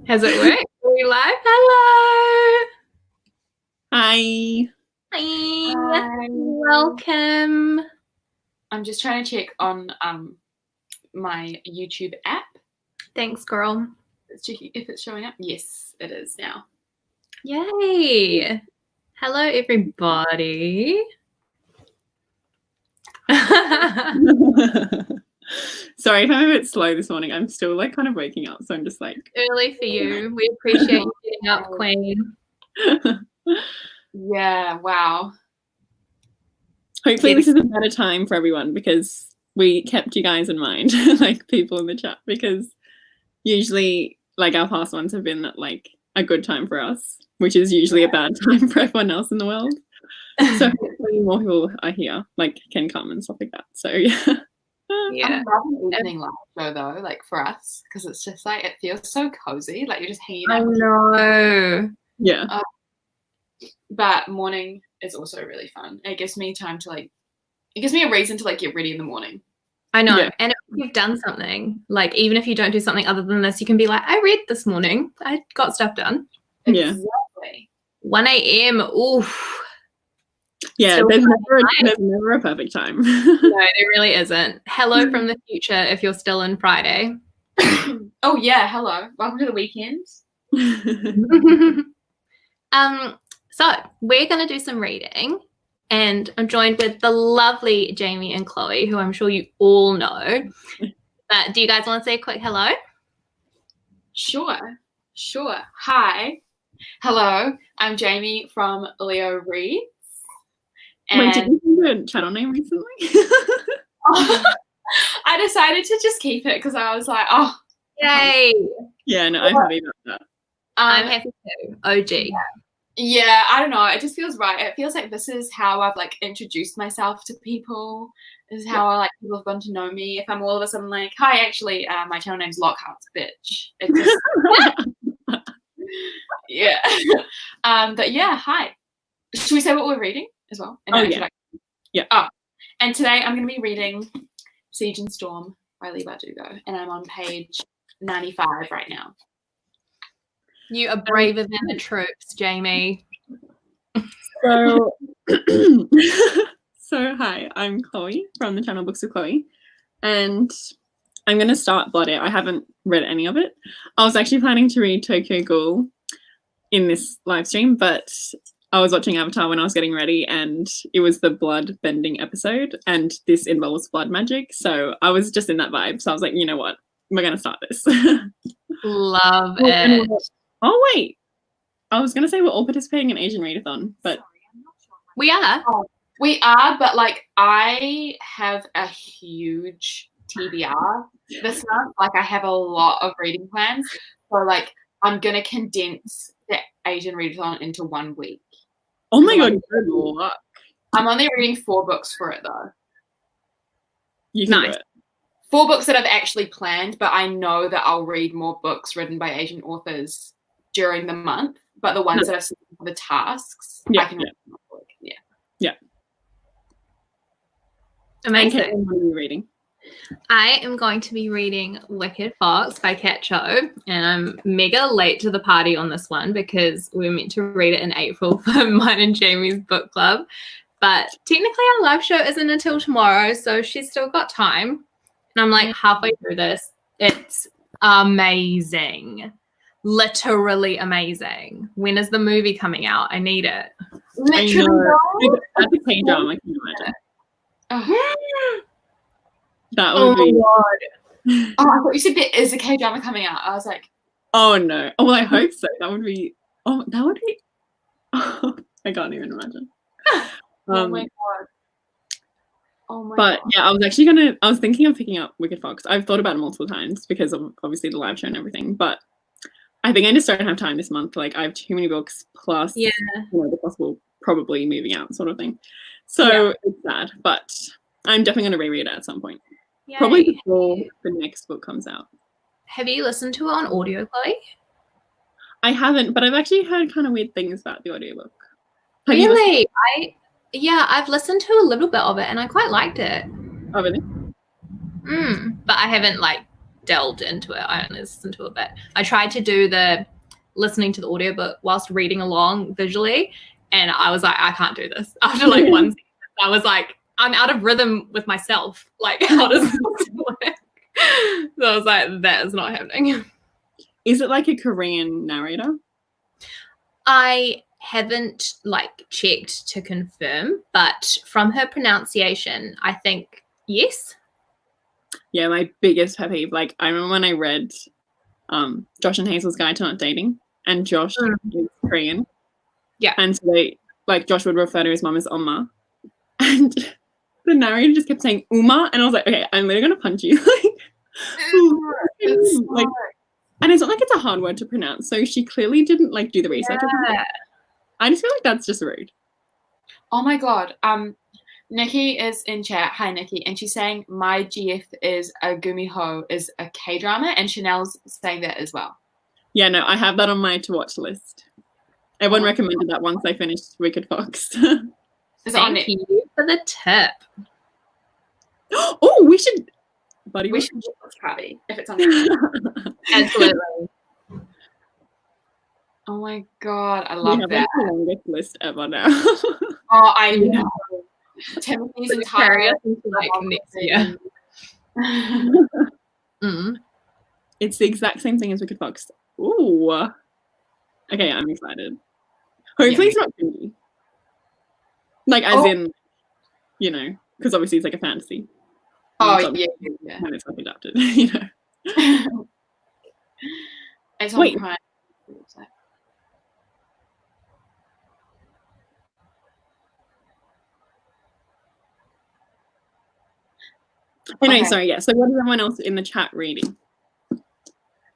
Has it worked? Are we live? Hello. Hi. Hi. Hi. Welcome. I'm just trying to check on my YouTube app. Thanks, girl. Let's check if it's showing up. Yes, it is now. Yay. Hello, everybody. Sorry if I'm a bit slow this morning. I'm still like kind of waking up, so I'm just like early for you. We appreciate you getting up, Queen. Yeah, wow. Hopefully this is a better time for everyone because we kept you guys in mind, like people in the chat, because usually like our past ones have been like a good time for us, which is usually a bad time for everyone else in the world. So hopefully more people are here, like can come and stuff like that. So yeah. I love an evening live show though, like for us, because it's just like it feels so cozy, like you're just hanging out. I know. Yeah. But morning is also really fun. It gives me time to like, it gives me a reason to like get ready in the morning. I know. Yeah. And if you've done something, like even if you don't do something other than this, you can be like, I read this morning. I got stuff done. Yeah. Exactly. 1 a.m. Oof. Yeah, there's never a perfect time. No, there really isn't. Hello from the future if you're still in Friday. Oh yeah, hello. Welcome to the weekend. So we're going to do some reading, and I'm joined with the lovely Jaime and Chloe, who I'm sure you all know. But do you guys want to say a quick hello? Sure. Hi. Hello, I'm Jaime from Leo Reads. Wait, did you do a channel name recently? I decided to just keep it because I was like, oh. Yay. Yeah, no, I'm happy about that. I'm happy too. OG. Yeah, I don't know. It just feels right. It feels like this is how I've like introduced myself to people. This is how like people have gotten to know me. If I'm all of a sudden like, hi, actually, my channel name's Lockhart's Bitch. It just yeah. But yeah, hi. Should we say what we're reading as well? Yeah. Oh, and today I'm going to be reading Siege and Storm by Leigh Bardugo, and I'm on page 95 right now. You are braver than the troops, Jaime. So, hi, I'm Chloe from the channel Books of Chloe, and I'm going to start Blood It. I haven't read any of it. I was actually planning to read Tokyo Ghoul in this live stream, but I was watching Avatar when I was getting ready, and it was the blood bending episode, and this involves blood magic, so I was just in that vibe. So I was like, you know what? We're going to start this. Love it. Oh, wait. I was going to say we're all participating in Asian Readathon, but... We are. Oh, we are, but like I have a huge TBR this month. Like I have a lot of reading plans. So like I'm going to condense the Asian Readathon into 1 week. Oh my God, good luck. I'm only reading 4 books for it though. You can do it. 4 books that I've actually planned, but I know that I'll read more books written by Asian authors during the month. But the ones that I've seen for the tasks, I can read them all week. Yeah. Amazing. Okay, what are you reading? I am going to be reading Wicked Fox by Kat Cho, and I'm mega late to the party on this one because we were meant to read it in April for mine and Jamie's book club. But technically our live show isn't until tomorrow, so she's still got time. And I'm like halfway through this. It's amazing. Literally amazing. When is the movie coming out? I need it. Literally. That's a K-drama, I can imagine. Oh. That would be... God. Oh, I thought you said there is a K-drama coming out. I was like... Oh, no. Oh, well, I hope so. That would be... Oh, that would be... Oh, I can't even imagine. Oh, my God. Oh my God. Yeah, I was thinking of picking up Wicked Fox. I've thought about it multiple times because of obviously the live show and everything, but I think I just don't have time this month. Like I have too many books plus the possible probably moving out sort of thing. So it's sad, but I'm definitely going to reread it at some point. Yay. Probably before the next book comes out. Have you listened to it on audio, Chloe? I haven't, but I've actually heard kind of weird things about the audiobook. Really? I've listened to a little bit of it and I quite liked it. Oh, really? But I haven't like delved into it. I only listened to it, but I tried to do the listening to the audiobook whilst reading along visually, and I was like, I can't do this. After like one sentence, I was like, I'm out of rhythm with myself. Like, how does this work? So I was like, that is not happening. Is it like a Korean narrator? I haven't like checked to confirm, but from her pronunciation, I think yes. Yeah, my biggest pet peeve. Like, I remember when I read Josh and Hazel's Guide to Not Dating, and Josh is Korean. Yeah. And so they, like, Josh would refer to his mom as Oma. And the narrator just kept saying Uma, and I was like, okay, I'm literally gonna punch you. Like, and it's not like it's a hard word to pronounce, so she clearly didn't like do the research. Yeah. I just feel like that's just rude. Oh my god. Nikki is in chat. Hi, Nikki. And she's saying my GF is a Gumiho is a K-drama, and Chanel's saying that as well. Yeah, no, I have that on my to-watch list. Everyone recommended that once I finished Wicked Fox. Thank you for the tip. Oh, we should... Buddy, we should watch Party if it's on there. Absolutely. Oh my god, I love that. We have the longest list ever now. Oh, I know. Timothy's entire like next year. It's the exact same thing as Wicked Fox. Ooh. Okay, I'm excited. Hopefully it's not cringy. Like, as in, you know, because obviously it's like a fantasy. Oh, yeah. And it's like adapted, you know. It's on Prime. Anyway, sorry, yeah. So what is everyone else in the chat reading?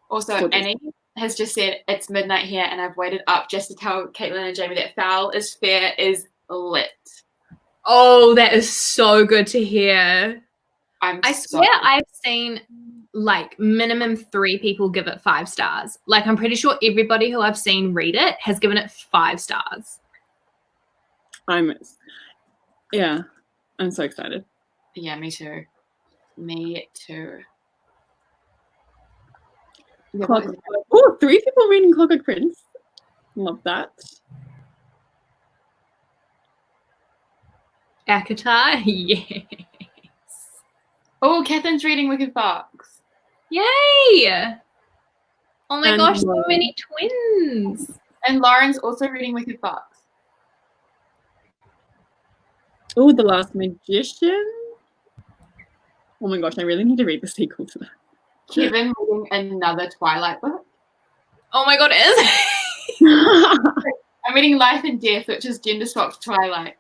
Also, Annie has just said, it's midnight here and I've waited up just to tell Caitlin and Jamie that Foul is Fair is lit. Oh, that is so good to hear. I swear I've seen like minimum 3 people give it 5 stars. Like, I'm pretty sure everybody who I've seen read it has given it 5 stars. I'm so excited. Yeah, me too. Me too. Yeah, 3 people reading Clockwork Prince. Love that. Akatar, yes. Oh, Catherine's reading Wicked Fox. Yay! Oh my gosh, so many twins. And Lauren's also reading Wicked Fox. Oh, The Last Magician. Oh my gosh, I really need to read the sequel to that. Kevin reading another Twilight book. Oh my god, is it? I'm reading Life and Death, which is gender swapped Twilight.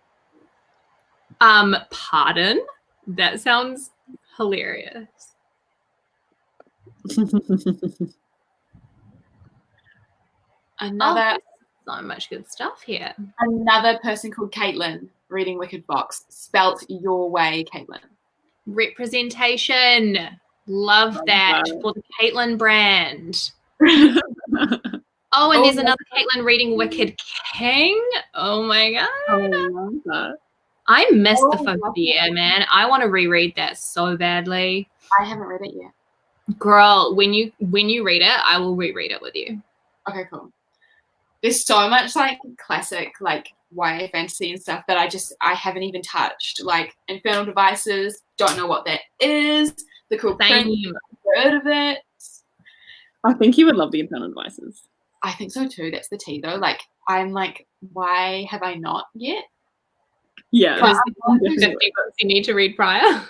Pardon? That sounds hilarious. Another so much good stuff here. Another person called Caitlin reading Wicked Fox. Spelt your way, Caitlin. Representation. Love that for the Caitlin brand. Oh, and there's another Caitlin reading Wicked King. Oh my god. Oh, I love that. I missed the first year, man. I want to reread that so badly. I haven't read it yet. Girl, when you read it, I will reread it with you. Okay, cool. There's so much like classic like YA fantasy and stuff that I haven't even touched. Like Infernal Devices, don't know what that is. The Cool Prince, heard of it. I think you would love the Infernal Devices. I think so too. That's the tea though. Like I'm like, why have I not yet? Yeah. There's 50 books you need to read prior.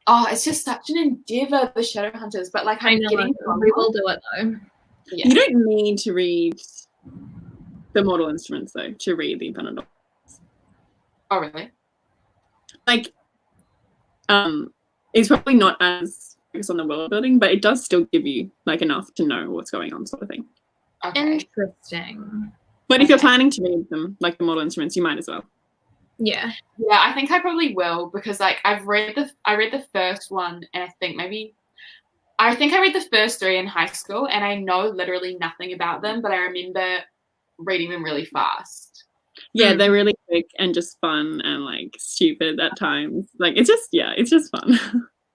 Oh, it's just such an endeavor, the Shadowhunters. But like I know, we will do it though. Yeah. You don't need to read the Mortal Instruments though to read the Infernal Devices. Oh really? Like, it's probably not as focused on the world building, but it does still give you like enough to know what's going on, sort of thing. Okay. Interesting. But if you're planning to read them, like the Mortal Instruments, you might as well. Yeah. Yeah, I think I probably will because like I read the first one and I think I read the first 3 in high school and I know literally nothing about them, but I remember reading them really fast. Yeah, they're really quick and just fun and like stupid at times. Like it's just fun.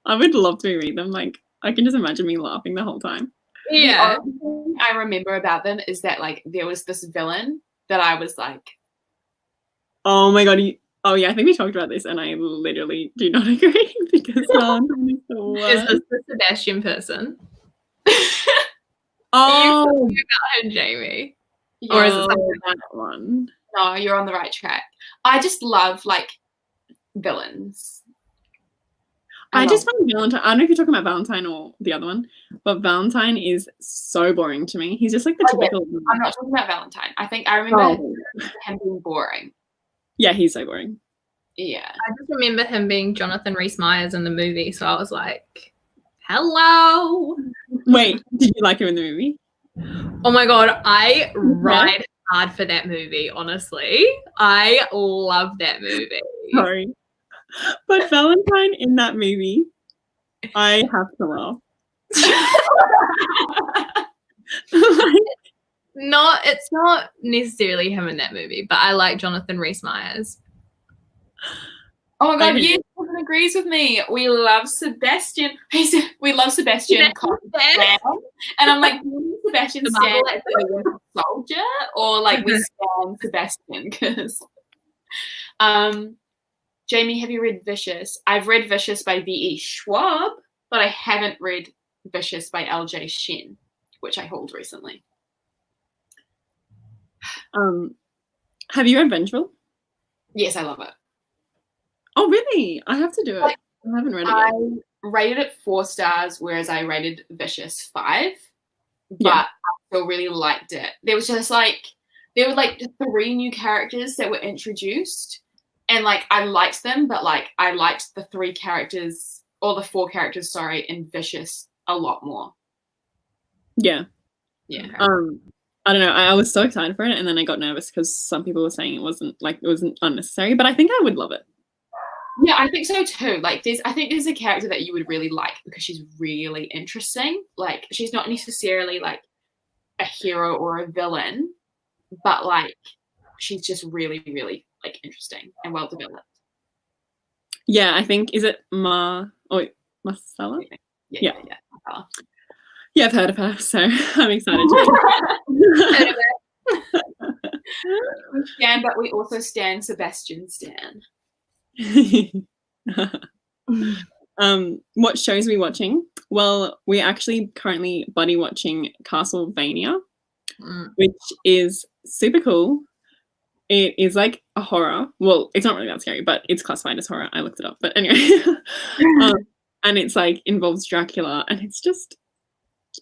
I would love to reread them. Like I can just imagine me laughing the whole time. Yeah. The only thing I remember about them is that like there was this villain that I was like, Oh my god. Oh yeah, I think we talked about this, and I literally do not agree because Valentine is the Is worst. this the Sebastian person? Oh, Are you talking about him, Jamie? Or is it something that one? no, you're on the right track. I just love like villains. I just find Valentine. I don't know if you're talking about Valentine or the other one, but Valentine is so boring to me. He's just like the typical. I'm not talking about Valentine. I think I remember him being boring. Yeah, he's so boring. Yeah. I just remember him being Jonathan Rhys-Meyers in the movie, so I was like, hello. Wait, did you like him in the movie? Oh my god, I ride hard for that movie, honestly. I love that movie. Sorry. But Valentine in that movie, I have to laugh. It's not necessarily him in that movie, but I like Jonathan Rhys-Meyers. Oh my god, yes, everyone agrees with me. We love Sebastian. We love Sebastian Cohen. And I'm like, Sebastian Stan like the Winter Soldier, or like we stand Sebastian? Because Jamie, have you read Vicious? I've read Vicious by V.E. Schwab, but I haven't read Vicious by L.J. Shen, which I hauled recently. Have you read Vengeful? Yes, I love it. Oh, really? I have to do it. I haven't read it yet. I rated it 4 stars, whereas I rated Vicious 5, but Yeah. I still really liked it. There was just like, there were like 3 new characters that were introduced, and like I liked them, but like I liked the 3 characters, or the 4 characters, sorry, in Vicious a lot more. Yeah. Yeah. I don't know. I was so excited for it, and then I got nervous because some people were saying it wasn't unnecessary, but I think I would love it. Yeah, I think so too. Like, I think there's a character that you would really like because she's really interesting. Like, she's not necessarily like a hero or a villain, but like she's just really, really like interesting and well developed. Yeah, I think, is it Marcella? Yeah. Yeah, I've heard of her, so I'm excited to We stand, but we also stand Sebastian Stan. What shows are we watching? Well, we're actually currently buddy watching Castlevania, which is super cool. It is like a horror. Well, it's not really that scary, but it's classified as horror. I looked it up, but anyway. And it's like involves Dracula, and it's just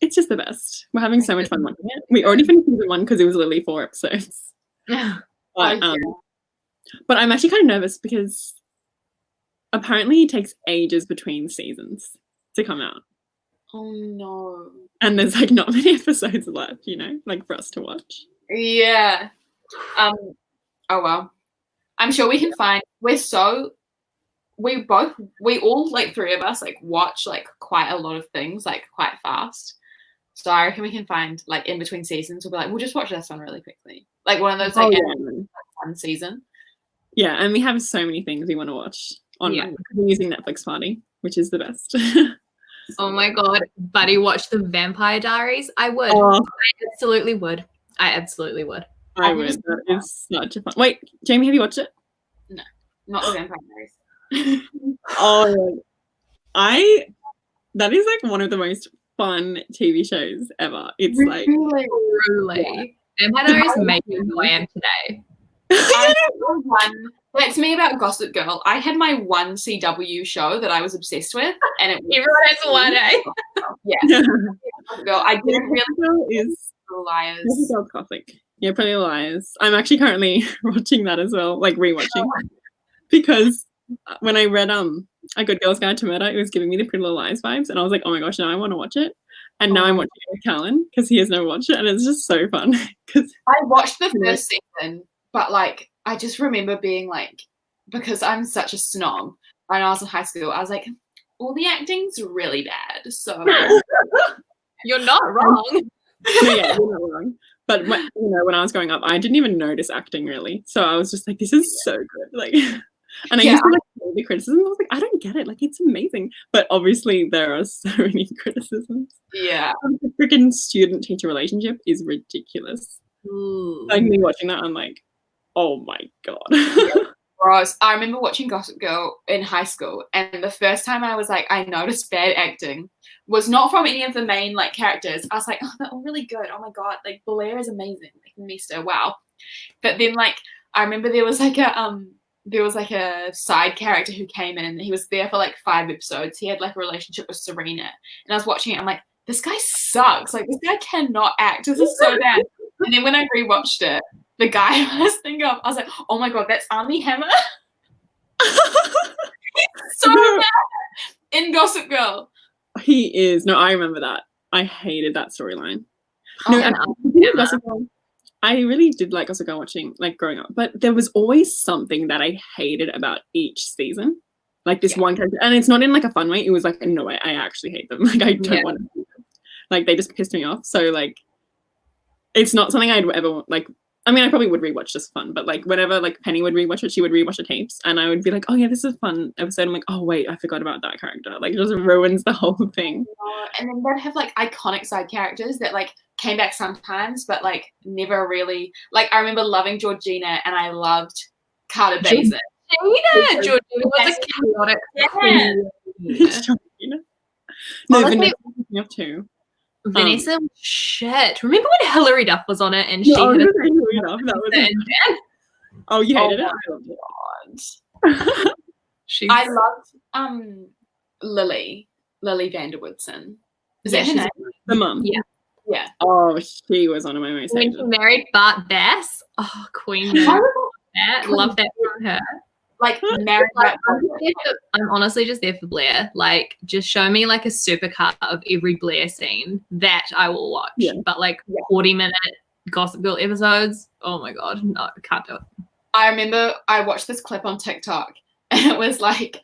the best. We're having so much fun watching it. We already finished season 1 because it was literally 4 episodes. But I'm actually kind of nervous because apparently it takes ages between seasons to come out. Oh no. And there's like not many episodes left, you know, like for us to watch. Yeah. Oh well. I'm sure we can find, we all like 3 of us like watch like quite a lot of things like quite fast. So I reckon we can find like in between seasons, we'll be like, we'll just watch this one really quickly. Like one of those like one season. Yeah, and we have so many things we want to watch on we're using Netflix Party, which is the best. Oh my god, buddy, watch the Vampire Diaries. I would. I absolutely would. I would. I would. That is such a fun. Wait, Jamie, have you watched it? No, not the Vampire Diaries. That is like one of the most fun TV shows ever. It's like truly. Vampire Diaries made me who I am today. That's me about Gossip Girl. I had my one CW show that I was obsessed with, and it was everyone has one, eh? Yeah. Gossip Girl. I didn't really is Liars. Gossip Girl's classic. Yeah, Pretty Liars. I'm actually currently watching that as well, like rewatching, because when I read A Good Girl's Guide to Murder, it was giving me the Pretty Little Liars vibes, and I was like, oh my gosh, now I want to watch it. And now I'm watching it with Callan because he has never watched it, and it's just so fun. I watched the first season, but like I just remember being like, because I'm such a snob, when I was in high school, I was like, all the acting's really bad. So you're not wrong. Yeah, you're not wrong. But when I was growing up, I didn't even notice acting really. So I was just like, this is so good. Like, And I Yeah, used to like all the criticisms. I was like, I don't get it. Like, it's amazing. But obviously, there are so many criticisms. yeah. The freaking student-teacher relationship is ridiculous. Ooh. Like, me watching that, I'm like, oh my God. Gross. I remember watching Gossip Girl in high school, and the first time I was like, I noticed bad acting was not from any of the main like characters. I was like, oh, they're all really good. Oh my God, like Blair is amazing. Like Mister, wow. But then like I remember there was like a side character who came in. He was there for like 5 episodes. He had like a relationship with Serena, and I was watching it. I'm like, this guy sucks. Like this guy cannot act. This is so bad. And then when I rewatched it, the guy I was thinking of, I was like, oh my God, that's Armie Hammer. So bad in Gossip Girl. He is. No, I remember that. I hated that storyline. Oh, No, and Gossip Girl, I really did like Gossip Girl watching, like growing up, but there was always something that I hated about each season. Like this one character, and it's not in like a fun way. It was like, no, I actually hate them. Like I don't want to see them. Like they just pissed me off. So like, it's not something I'd ever like. I mean, I probably would rewatch just fun, but like whenever like Penny would rewatch it, she would rewatch the tapes, and I would be like, "Oh yeah, this is a fun episode." I'm like, "Oh wait, I forgot about that character." Like, it just ruins the whole thing. And then they'd have like iconic side characters that like came back sometimes, but like never really. Like I remember loving Georgina, and I loved Carter Bazin. Georgina was a chaotic queen. No, Honestly, Vanessa pissed me off too. Vanessa was shit. Remember when Hilary Duff was on it and she No, had oh, you hated it? I loved it. I loved Lily Vanderwoodson. Is that her name? The mum. Yeah. Oh, she was one of my most when she married Bart Bass. Oh, Queen. Love that from her. Like married. I'm honestly just there for Blair. Like, just show me like a supercut of every Blair scene that I will watch. Yeah. But like 40-minute Gossip Girl episodes, oh my God, no, I can't do it. I remember I watched this clip on TikTok, and it was like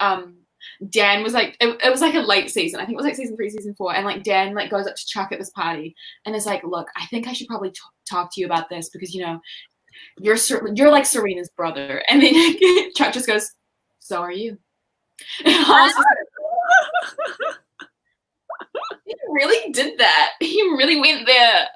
Dan was like it was like a late season. I think it was like season 3, season 4, and like Dan like goes up to Chuck at this party and is like, "Look, I think I should probably talk to you about this because you know you're like Serena's brother." And then Chuck just goes, "So are you." And I was like, he really did that. He really went there.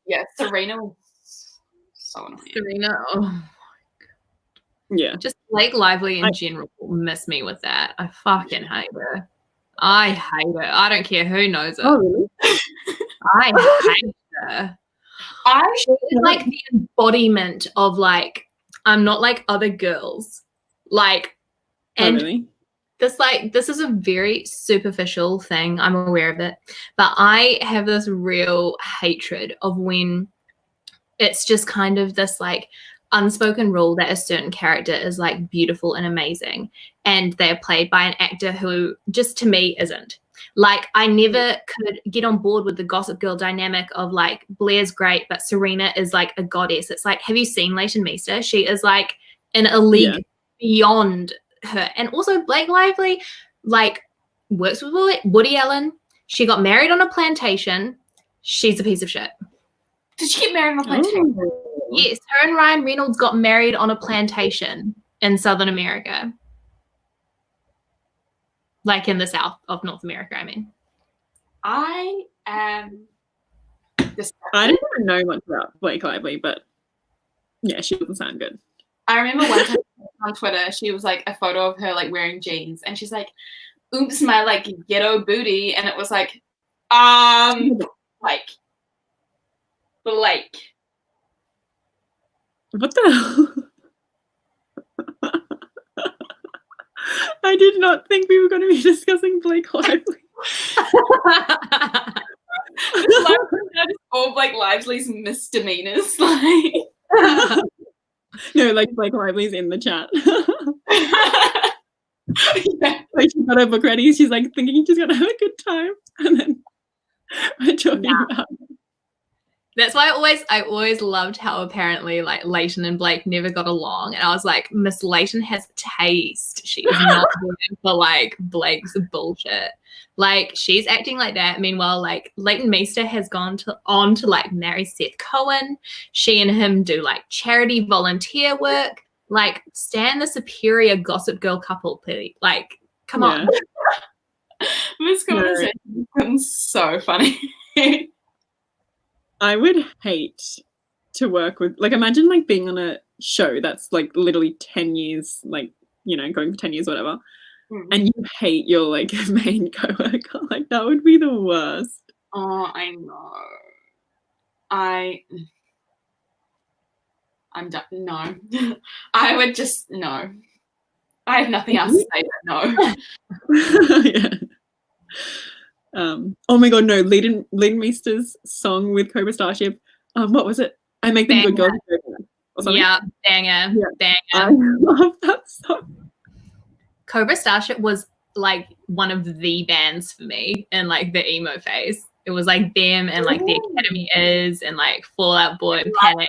Yeah, Serena was so annoying. Serena, oh my God. Yeah. Just Blake Lively in general miss me with that. I fucking hate her. I hate her. I don't care who knows it. Oh, really? I hate her. She's like the embodiment of like, I'm not like other girls. Like, and really? this is a very superficial thing. I'm aware of it. But I have this real hatred of when it's just kind of this like unspoken rule that a certain character is like beautiful and amazing, and they're played by an actor who just to me isn't. Like, I never could get on board with the Gossip Girl dynamic of like Blair's great, but Serena is like a goddess. It's like, have you seen Leighton Meester? She is like in a league beyond her. And also Blake Lively like works with Woody Allen. She got married on a plantation. She's a piece of shit. Did she get married on a plantation? Yes, her and Ryan Reynolds got married on a plantation in Southern America. Like in the south of North America, I mean. I am disgusted. I don't even know much about Blake Lively, but yeah, she doesn't sound good. I remember one time on Twitter, she was like a photo of her like wearing jeans, and she's like, "Oops, my like ghetto booty," and it was like, like Blake. What the hell? I did not think we were going to be discussing Blake Lively. All Blake Lively's misdemeanors, like. No, like Blake Lively's in the chat. Yeah. Like she's got her book ready. She's like thinking she's gonna have a good time, and then we're talking about. That's why I always loved how apparently like Leighton and Blake never got along, and I was like, Miss Leighton has taste. She is not going for like Blake's bullshit. Like, she's acting like that. Meanwhile, like Leighton Meester has gone on to like marry Seth Cohen. She and him do like charity volunteer work. Like, stand the superior Gossip Girl couple, please. Like, come on. This conversation has been so funny. I would hate to work with, like, imagine like being on a show that's like literally 10 years, like, you know, going for 10 years, whatever, and you hate your like main coworker. Like, that would be the worst. Oh, I know. I'm done. No. I would just, no. I have nothing else to say but no. Yeah. Oh my god, no, Leadmeister's song with Cobra Starship. What was it? I Make Them Good Girls or something. Yeah, banger. Yeah. Banger. I love that song. Cobra Starship was like one of the bands for me in like the emo phase. It was like them and like the Academy Is and like Fall Out Boy and Panic.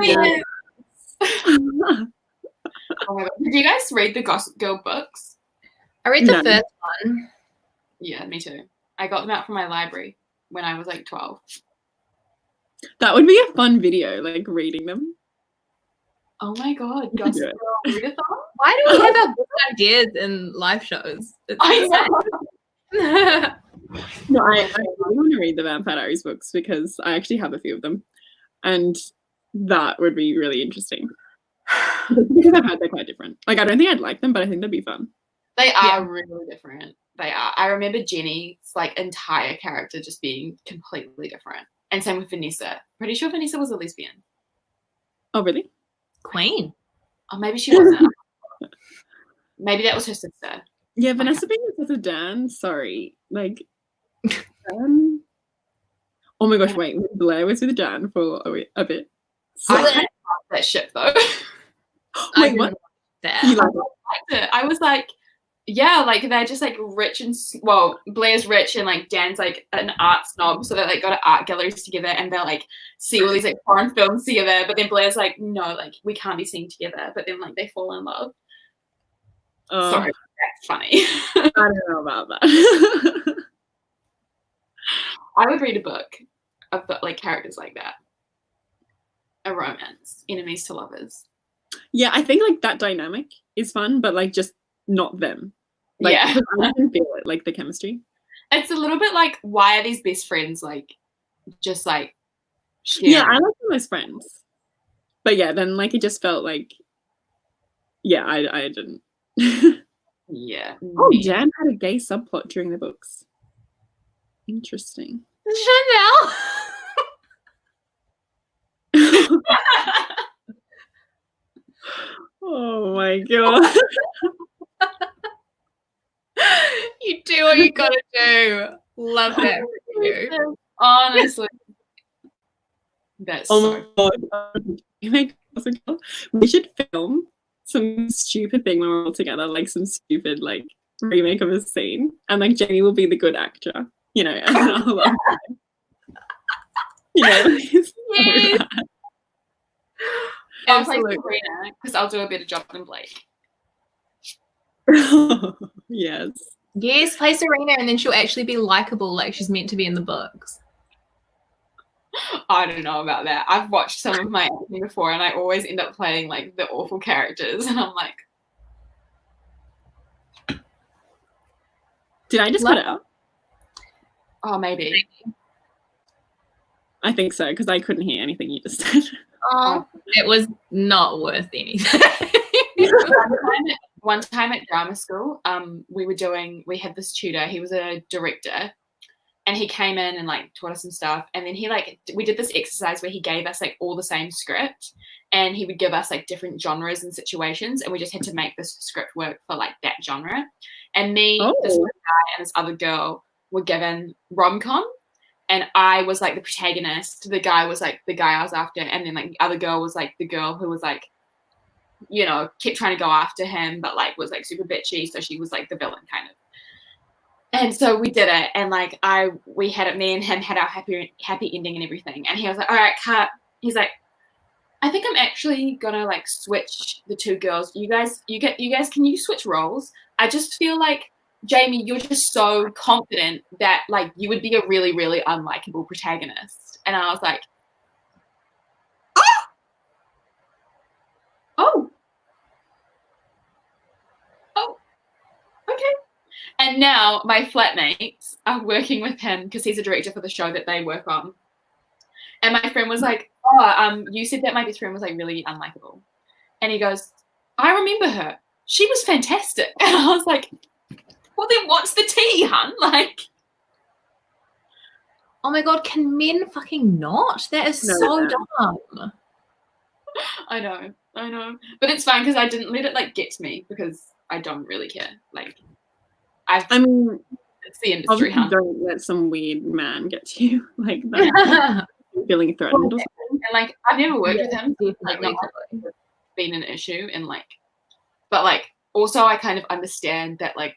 Yeah. Oh my god. Did you guys read the Gossip Girl books? I read the first one. Yeah, me too. I got them out from my library when I was like 12. That would be a fun video, like reading them. Oh my god, Gossip Girl readathon? Why do we have our good ideas in live shows? I know. No, I really want to read the Vampire Diaries books because I actually have a few of them, and that would be really interesting. Because I've heard they're quite different. Like, I don't think I'd like them, but I think they'd be fun. They are really different. They are. I remember Jenny's like entire character just being completely different, and same with Vanessa. Pretty sure Vanessa was a lesbian. Oh, really? Queen. Oh, maybe she wasn't. Maybe that was her sister. Yeah, Vanessa being with sister Dan. Sorry, like. Dan? Oh my gosh! Wait, Blair was with Dan for a bit. So, I liked that ship though. wait, what? You liked it? I was like, yeah, like they're just like rich and Blair's rich and like Dan's like an art snob, so they like go to art galleries together and they'll like see all these like foreign films together. But then Blair's like, no, like we can't be seen together. But then like they fall in love. Sorry, that's funny. I don't know about that. I would read a book of like characters like that. A romance, enemies to lovers. Yeah, I think like that dynamic is fun, but like just not them. Like, yeah, I can feel it, like the chemistry. It's a little bit like, why are these best friends like just like sharing? Yeah, I like them as friends, but yeah, then like it just felt like, yeah, I didn't. Yeah. Oh, Jan had a gay subplot during the books. Interesting. Chanel. Oh my god. You do what you gotta do. Love that for you. Honestly. That's my god. We should film some stupid thing when we're all together, like some stupid like remake of a scene, and like Jamie will be the good actor, you know, and I'll love it. You know, Yes. I'll play Sabrina because I'll do a better job than Blake. Yes. Yes, play Serena and then she'll actually be likable like she's meant to be in the books. I don't know about that. I've watched some of my acting before and I always end up playing like the awful characters and I'm like, did I just cut it out? Oh, maybe. I think so, because I couldn't hear anything you just said. Oh, it was not worth anything. One time at drama school, we had this tutor, he was a director, and he came in and like taught us some stuff, and then we did this exercise where he gave us like all the same script, and he would give us like different genres and situations, and we just had to make this script work for like that genre. And me, this one guy, and this other girl were given rom-com, and I was like the protagonist. The guy was like the guy I was after, and then like the other girl was like the girl who was like, you know, kept trying to go after him, but like was like super bitchy, so she was like the villain kind of. And so we did it, and like me and him had our happy ending and everything. And he was like, "All right, cut." He's like, "I think I'm actually gonna like switch the two girls. You guys, can you switch roles? I just feel like, Jaime, you're just so confident that like you would be a really, really unlikable protagonist." And I was like, "Oh, And now my flatmates are working with him because he's a director for the show that they work on. And my friend was like, "Oh, you said that my best friend was like really unlikable." And he goes, "I remember her. She was fantastic." And I was like, "Well, then what's the tea, hun?" Like, Oh my god, can men fucking not? That is so dumb. I know. But it's fine because I didn't let it like get to me because I don't really care. Like, I mean, it's the industry, obviously huh? don't let some weird man get to you like that. Feeling threatened or something. And like, I've never worked with him. Like, Definitely. not like, been an issue, and like, but like, also I kind of understand that like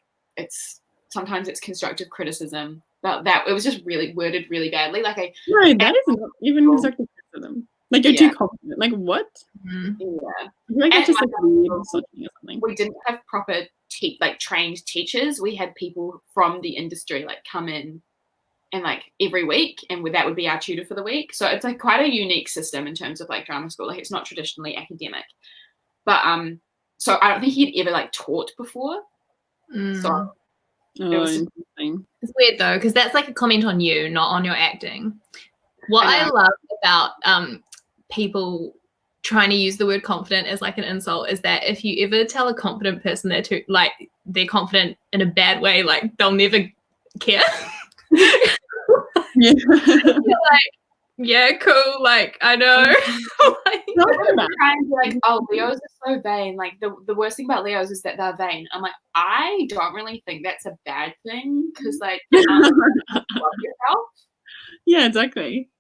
sometimes it's constructive criticism. But that it was just really worded really badly. Like No, that is not even constructive criticism. Like you're too confident. Like what? Mm. Yeah. I feel like it's just like weird or something. We didn't have proper trained teachers. We had people from the industry like come in and like every week, and that would be our tutor for the week. So it's like quite a unique system in terms of like drama school. Like it's not traditionally academic. But so I don't think he'd ever like taught before. So it was interesting. It's weird though, because that's like a comment on you, not on your acting. What I love about people trying to use the word confident as like an insult is that if you ever tell a confident person they're confident in a bad way, like they'll never care. Yeah. You're like, yeah, cool. Like I know. like, oh, Leos are so vain. Like the worst thing about Leos is that they're vain. I'm like, I don't really think that's a bad thing because like you love yourself. Yeah, exactly.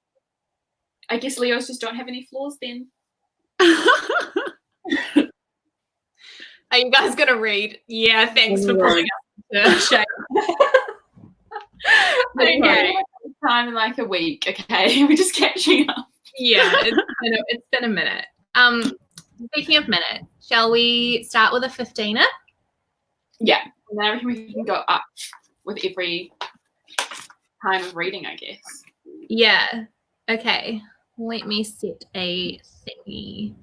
I guess Leos just don't have any flaws then. Are you guys gonna read? Yeah, thanks for pulling up. Shame. Okay. Time in like a week. Okay, we're just catching up. Yeah, it's been a minute. Speaking of minute, shall we start with a 15er? Yeah, and then I reckon we can go up with every time of reading, I guess. Yeah. Okay. Let me set a thingy.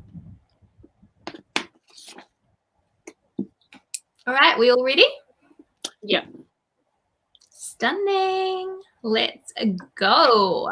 All right, we all ready? Yeah. Stunning. Let's go.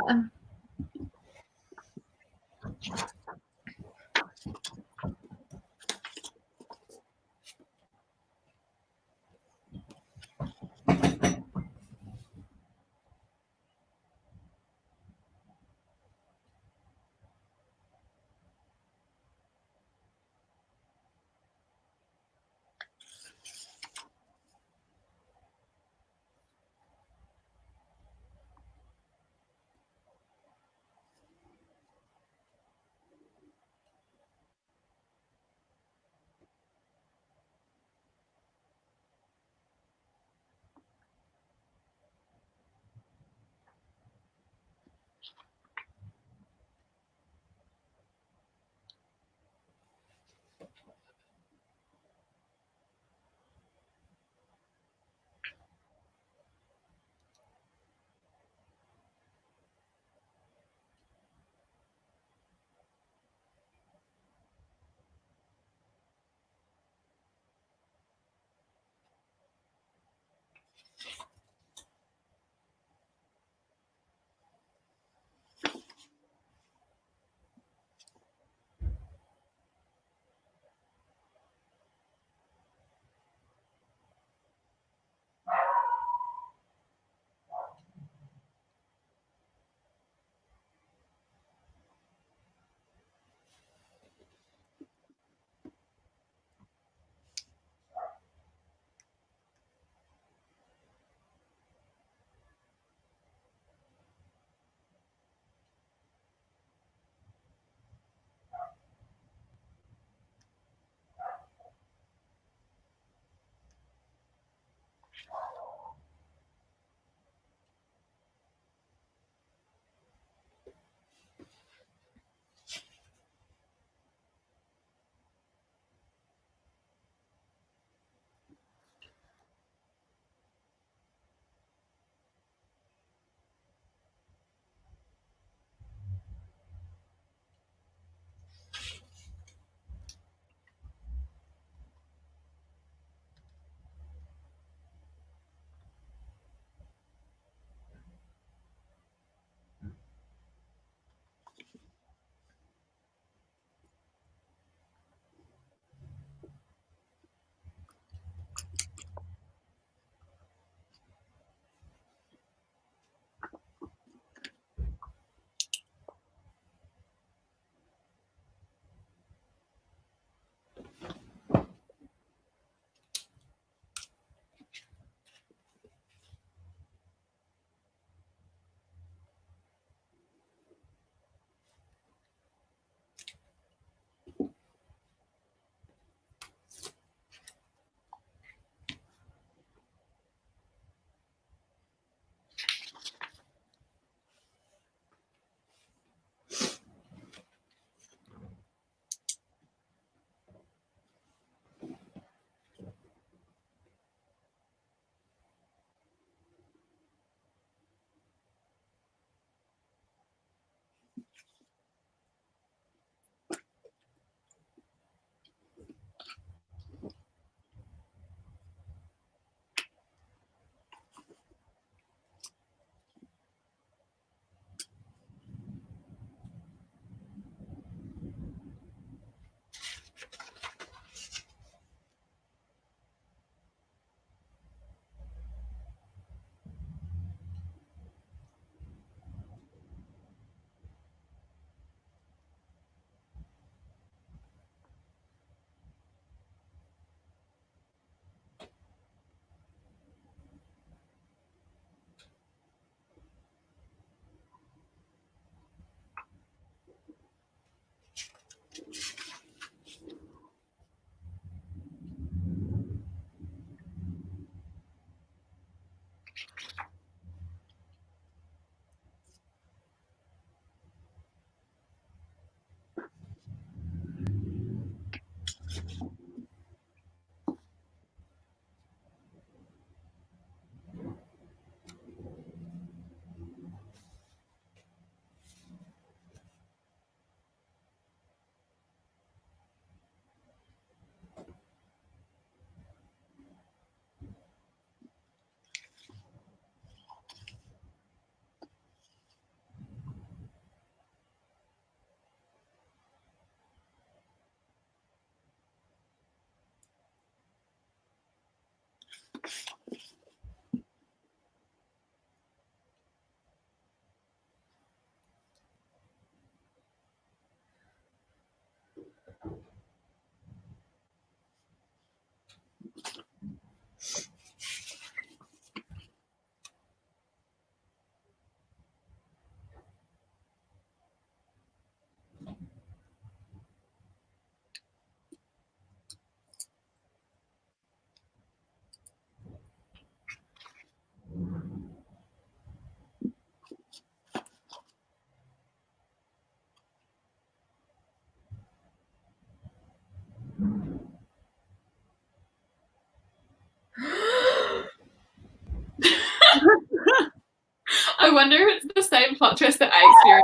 wonder if it's the same plot twist that I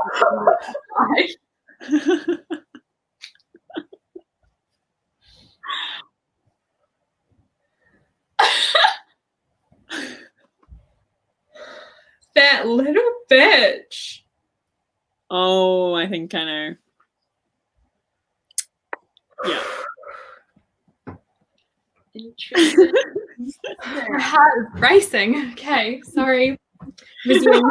experienced. That little bitch. Oh, I think I know. Yeah. Interesting. My heart is racing. Okay, sorry. Resume.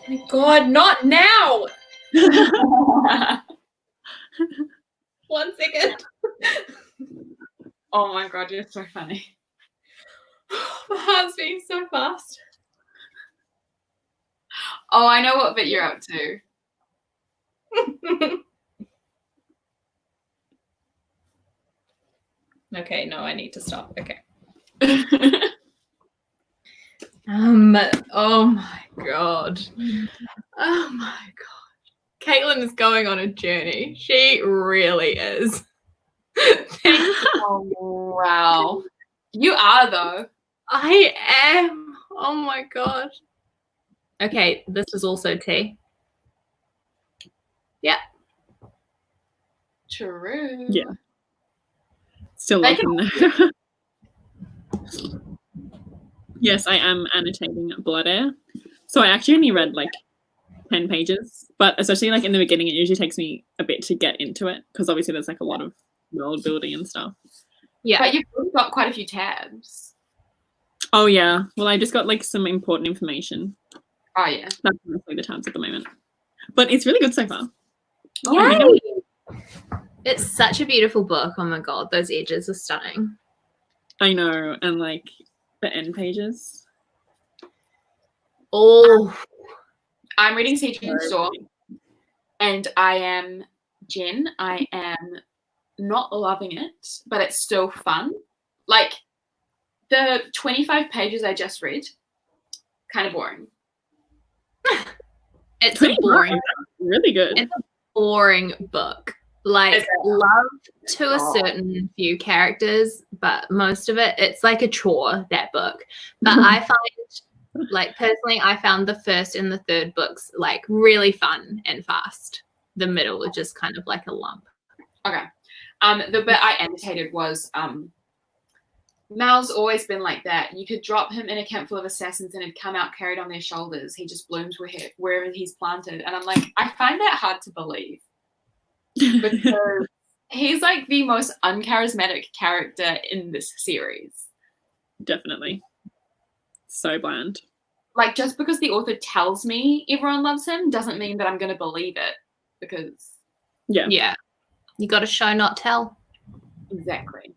my God, not now. 1 second. Oh my God, you're so funny. My heart's beating so fast. Oh, I know what bit you're up to. Okay, no, I need to stop. Okay. Oh my God. Oh my God. Caitlin is going on a journey. She really is. Oh, wow. You are, though. I am. Oh my God. Okay, this is also tea. Yeah. True. Yeah. Still They looking there. Yes, I am annotating Blood Air. So I actually only read like 10 pages, but especially like in the beginning, it usually takes me a bit to get into it because obviously there's like a lot of world building and stuff. Yeah. But you've got quite a few tabs. Oh yeah. Well, I just got like some important information. Oh, yeah. That's mostly the tabs at the moment. But it's really good so far. Yay! It's such a beautiful book. Oh my God, those edges are stunning. I know, and like the end pages. Oh, I'm reading Siege and Storm, and I am Jen. I am not loving it, but it's still fun. Like the 25 pages I just read, kind of boring. it's a boring, really good. it's a boring book. Like, love to a certain few characters, but most of it, it's like a chore, that book. But I find, like, personally, I found the first and the third books like really fun and fast. The middle was just kind of like a lump. Okay. The bit I annotated was Mal's always been like that. You could drop him in a camp full of assassins and he'd come out carried on their shoulders. He just blooms wherever he's planted. And I'm like, I find that hard to believe. Because he's like the most uncharismatic character in this series. Definitely. So bland. Like, just because the author tells me everyone loves him doesn't mean that I'm going to believe it. Because... Yeah. You got to show, not tell. Exactly.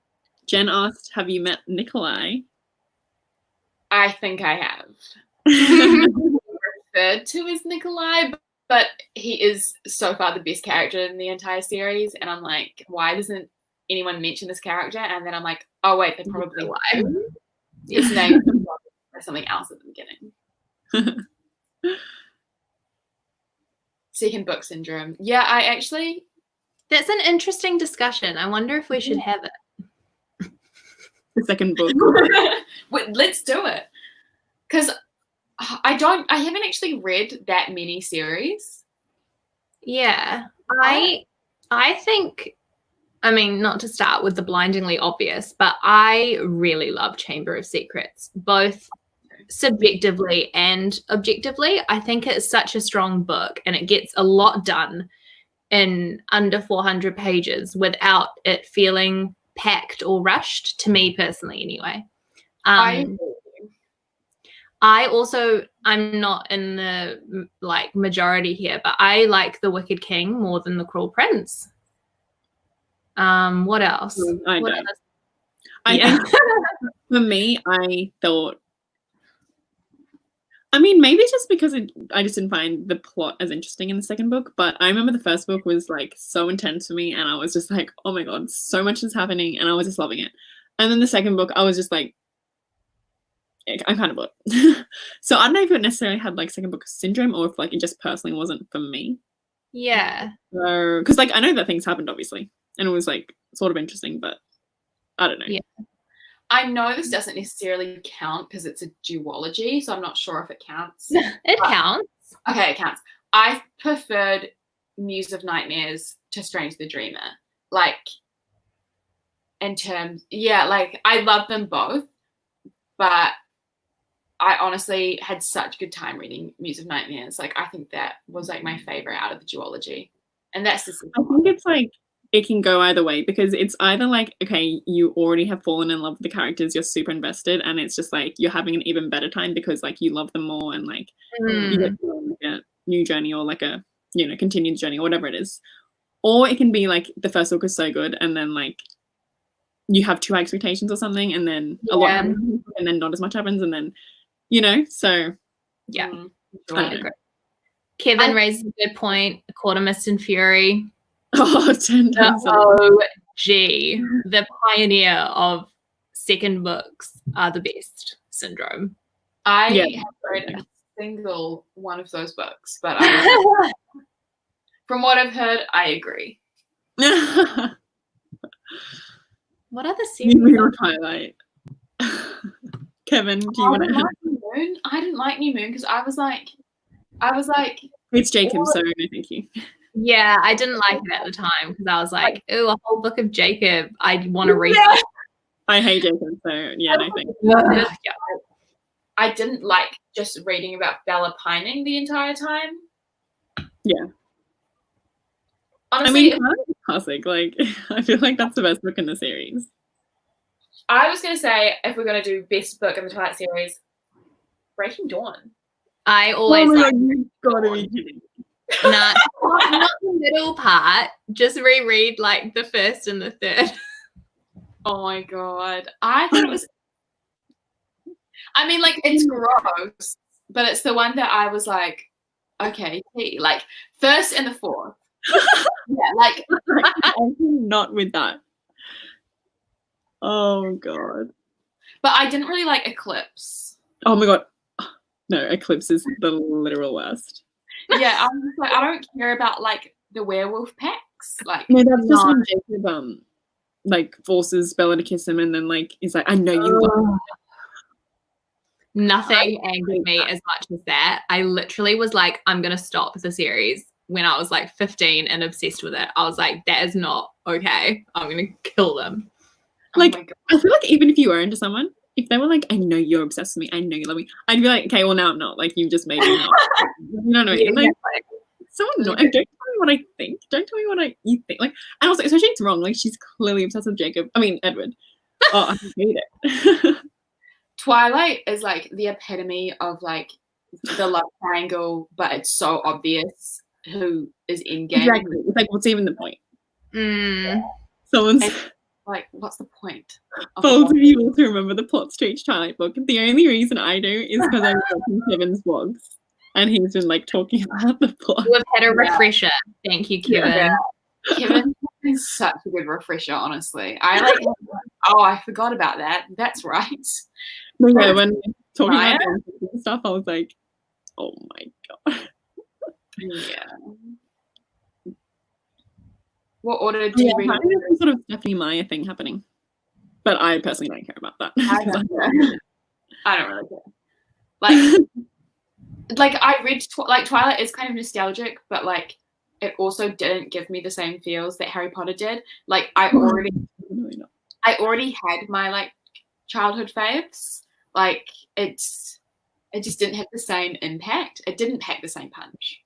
Jen asked, have you met Nikolai? I think I have. Referred to as Nikolai, but he is so far the best character in the entire series. And I'm like, why doesn't anyone mention this character? And then I'm like, oh, wait, they probably lie. His name is something else at the beginning. Second book syndrome. Yeah, I actually... That's an interesting discussion. I wonder if we should have it. The second book. Wait, let's do it. Because I haven't actually read that many series. Yeah. I think, I mean, not to start with the blindingly obvious, but I really love Chamber of Secrets, both subjectively and objectively. I think it's such a strong book and it gets a lot done in under 400 pages without it feeling packed or rushed, to me personally anyway. I also, I'm not in the like majority here, but I like The Wicked King more than The Cruel Prince. What else? I know. I think for me, I thought, I mean, maybe it's just because I just didn't find the plot as interesting in the second book, but I remember the first book was like so intense for me and I was just like, oh my God, so much is happening and I was just loving it. And then the second book, I was just like, I kind of bored. So I don't know if it necessarily had like second book syndrome or if like it just personally wasn't for me. Yeah. So, because like I know that things happened obviously and it was like sort of interesting, but I don't know. Yeah. I know this doesn't necessarily count because it's a duology, so I'm not sure if it counts. It counts. Okay, it counts. I preferred Muse of Nightmares to Strange the Dreamer. Like, in terms, like I love them both, but I honestly had such a good time reading Muse of Nightmares. Like, I think that was like my favorite out of the duology. And that's the I think it's like, it can go either way because it's either like, okay, you already have fallen in love with the characters, you're super invested, and it's just like you're having an even better time because like you love them more and like you get to like it. new journey or like a, you know, continued journey or whatever it is. Or it can be like the first book is so good and then like you have too high expectations or something and then a lot happens and then not as much happens and then, you know, so yeah. I agree. Kevin raises a good point. Quarter Mist and Fury. Oh, 10 times. OG. The pioneer of second books are the best syndrome. I have read a single one of those books, but from what I've heard, I agree. What other series? Twilight. Kevin, do you want to? I didn't like New Moon because I was like, it's Jacob, so no, thank you. Yeah, I didn't like it at the time because I was like, "Ooh, a whole book of Jacob. I want to read." I hate Jacob, so yeah, no thanks. I didn't like just reading about Bella pining the entire time. Yeah. Honestly, I mean, it's classic. Like, I feel like that's the best book in the series. I was gonna say if we're gonna do best book in the Twilight series, Breaking Dawn. I always gotta be kidding. Nah, not the middle part. Just reread like the first and the third. Oh my god, I thought it was. I mean, like it's gross, but it's the one that I was like, okay, like first and the fourth. Yeah, like I'm not with that. Oh god. But I didn't really like Eclipse. Oh my god. No, Eclipse is the literal worst. Yeah, I was like, I don't care about like the werewolf packs. Like no, that's just when Jacob like forces Bella to kiss him and then like he's like, I know you love Nothing angered me as much as that. I literally was like, I'm gonna stop the series when I was like 15 and obsessed with it. I was like, that is not okay. I'm gonna kill them. Like, I feel like even if you were into someone, if they were like, I know you're obsessed with me, I know you love me, I'd be like, okay, well now I'm not. Like, you've just made me not. You know what I mean? Like, so annoying. Don't tell me what I think. Don't tell me what you think. Like, and also, especially it's wrong. Like, she's clearly obsessed with Jacob. I mean, Edward. Oh, I hate it. Twilight is like the epitome of like the love triangle, but it's so obvious who is in game. Exactly. It's like, what's even the point? Someone's like, what's the point? For those of you also remember the plots to each Twilight book, the only reason I do is because I was watching Kevin's vlogs and he's been like talking about the plot. We've had a refresher. Thank you, Kevin. Yeah. Kevin is such a good refresher, honestly. I like oh, I forgot about that. That's right. No, yeah, when talking about the stuff, I was like, oh my god. Yeah. What order do you read? I think there's some sort of Stephanie Meyer thing happening. But I personally don't care about that. I don't really care. Like I read Twilight is kind of nostalgic, but like it also didn't give me the same feels that Harry Potter did. Like I already had my like childhood faves. Like it just didn't have the same impact. It didn't pack the same punch.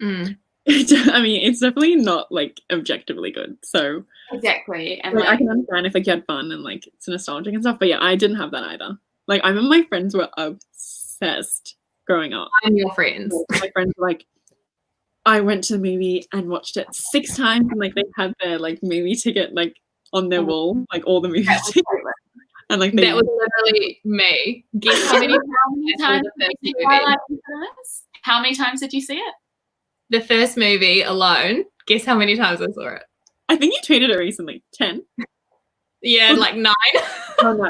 I mean, it's definitely not like objectively good. So exactly, and like, I can understand if like you had fun and like it's nostalgic and stuff. But yeah, I didn't have that either. Like I remember my friends were obsessed growing up. I'm your friends. My friends were like, I went to the movie and watched it 6 times, and like they had their like movie ticket like on their wall, like all the movies. And like that was literally me. Guess how many times? How many times did you see it? The first movie alone. Guess how many times I saw it? I think you tweeted it recently. 10. Yeah, like 9. Oh no.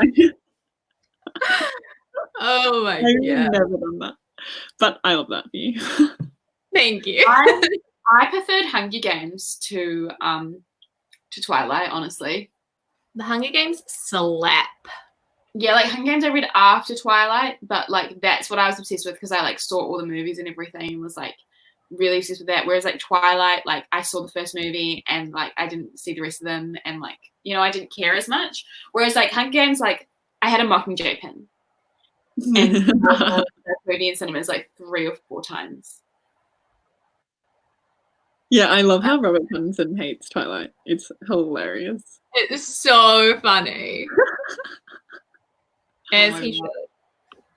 Oh my god. I've never done that. But I love that for you. Thank you. I preferred Hunger Games to Twilight, honestly. The Hunger Games slap. Yeah, like Hunger Games I read after Twilight, but like that's what I was obsessed with because I like saw all the movies and everything and was like really obsessed with that. Whereas like Twilight, like I saw the first movie and like I didn't see the rest of them and like, you know, I didn't care as much. Whereas like Hunger Games, like I had a Mockingjay pin. And the movie in cinemas like 3 or 4 times. Yeah, I love how Robert Pattinson hates Twilight. It's hilarious. It's so funny. As he should.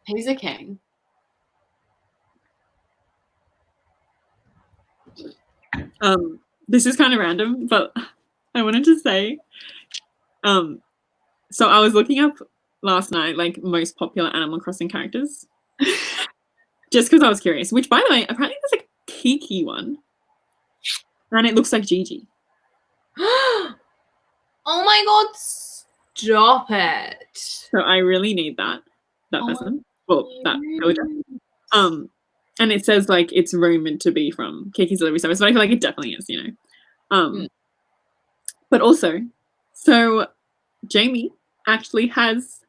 He's a king. This is kind of random, but I wanted to say, so I was looking up last night, like, most popular Animal Crossing characters, just because I was curious. Which, by the way, apparently there's a Kiki one, and it looks like Gigi. Oh my god, stop it. So I really need that person. Well, that villager. And it says, like, it's rumored to be from Kiki's Delivery Service, but I feel like it definitely is, you know. But also, so Jaime actually has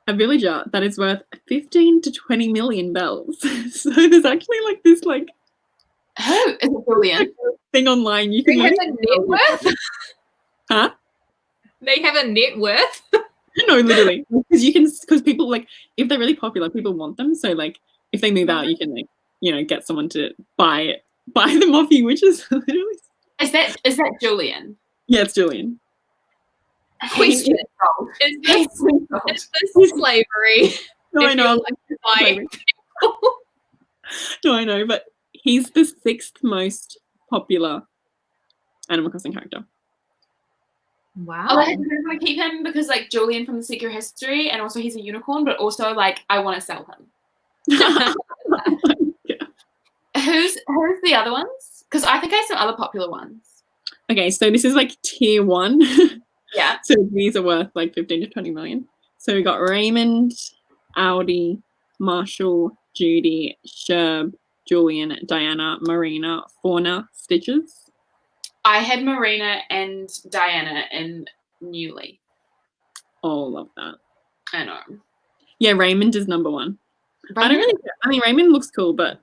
a villager that is worth 15 to 20 million bells. So there's actually, like, this, like, Oh, is it Julian? thing online you They can have a net worth? Huh? They have a net worth? No, literally, because people, like, if they're really popular, people want them. So, like, if they move out, you can, like, you know, get someone to buy them off you, which is literally. Is that Julian? Yeah, it's Julian. Question: Is this slavery? No, I If know. you're like to buy people? No, I know, but he's the 6th most popular Animal Crossing character. Wow. Oh, I want to keep him because, like, Julian from the Secret History, and also he's a unicorn, but also, like, I want to sell him. Yeah. Who's the other ones? Because I think I have some other popular ones. Okay, so this is, like, tier 1. Yeah. So these are worth, like, 15 to 20 million. So we got Raymond, Audi, Marshall, Judy, Sherb, Julian, Diana, Marina, Fauna, Stitches. I had Marina and Diana in New Leaf. Oh, love that. I know. Yeah, Raymond is number 1. I don't really. I mean, Raymond looks cool, but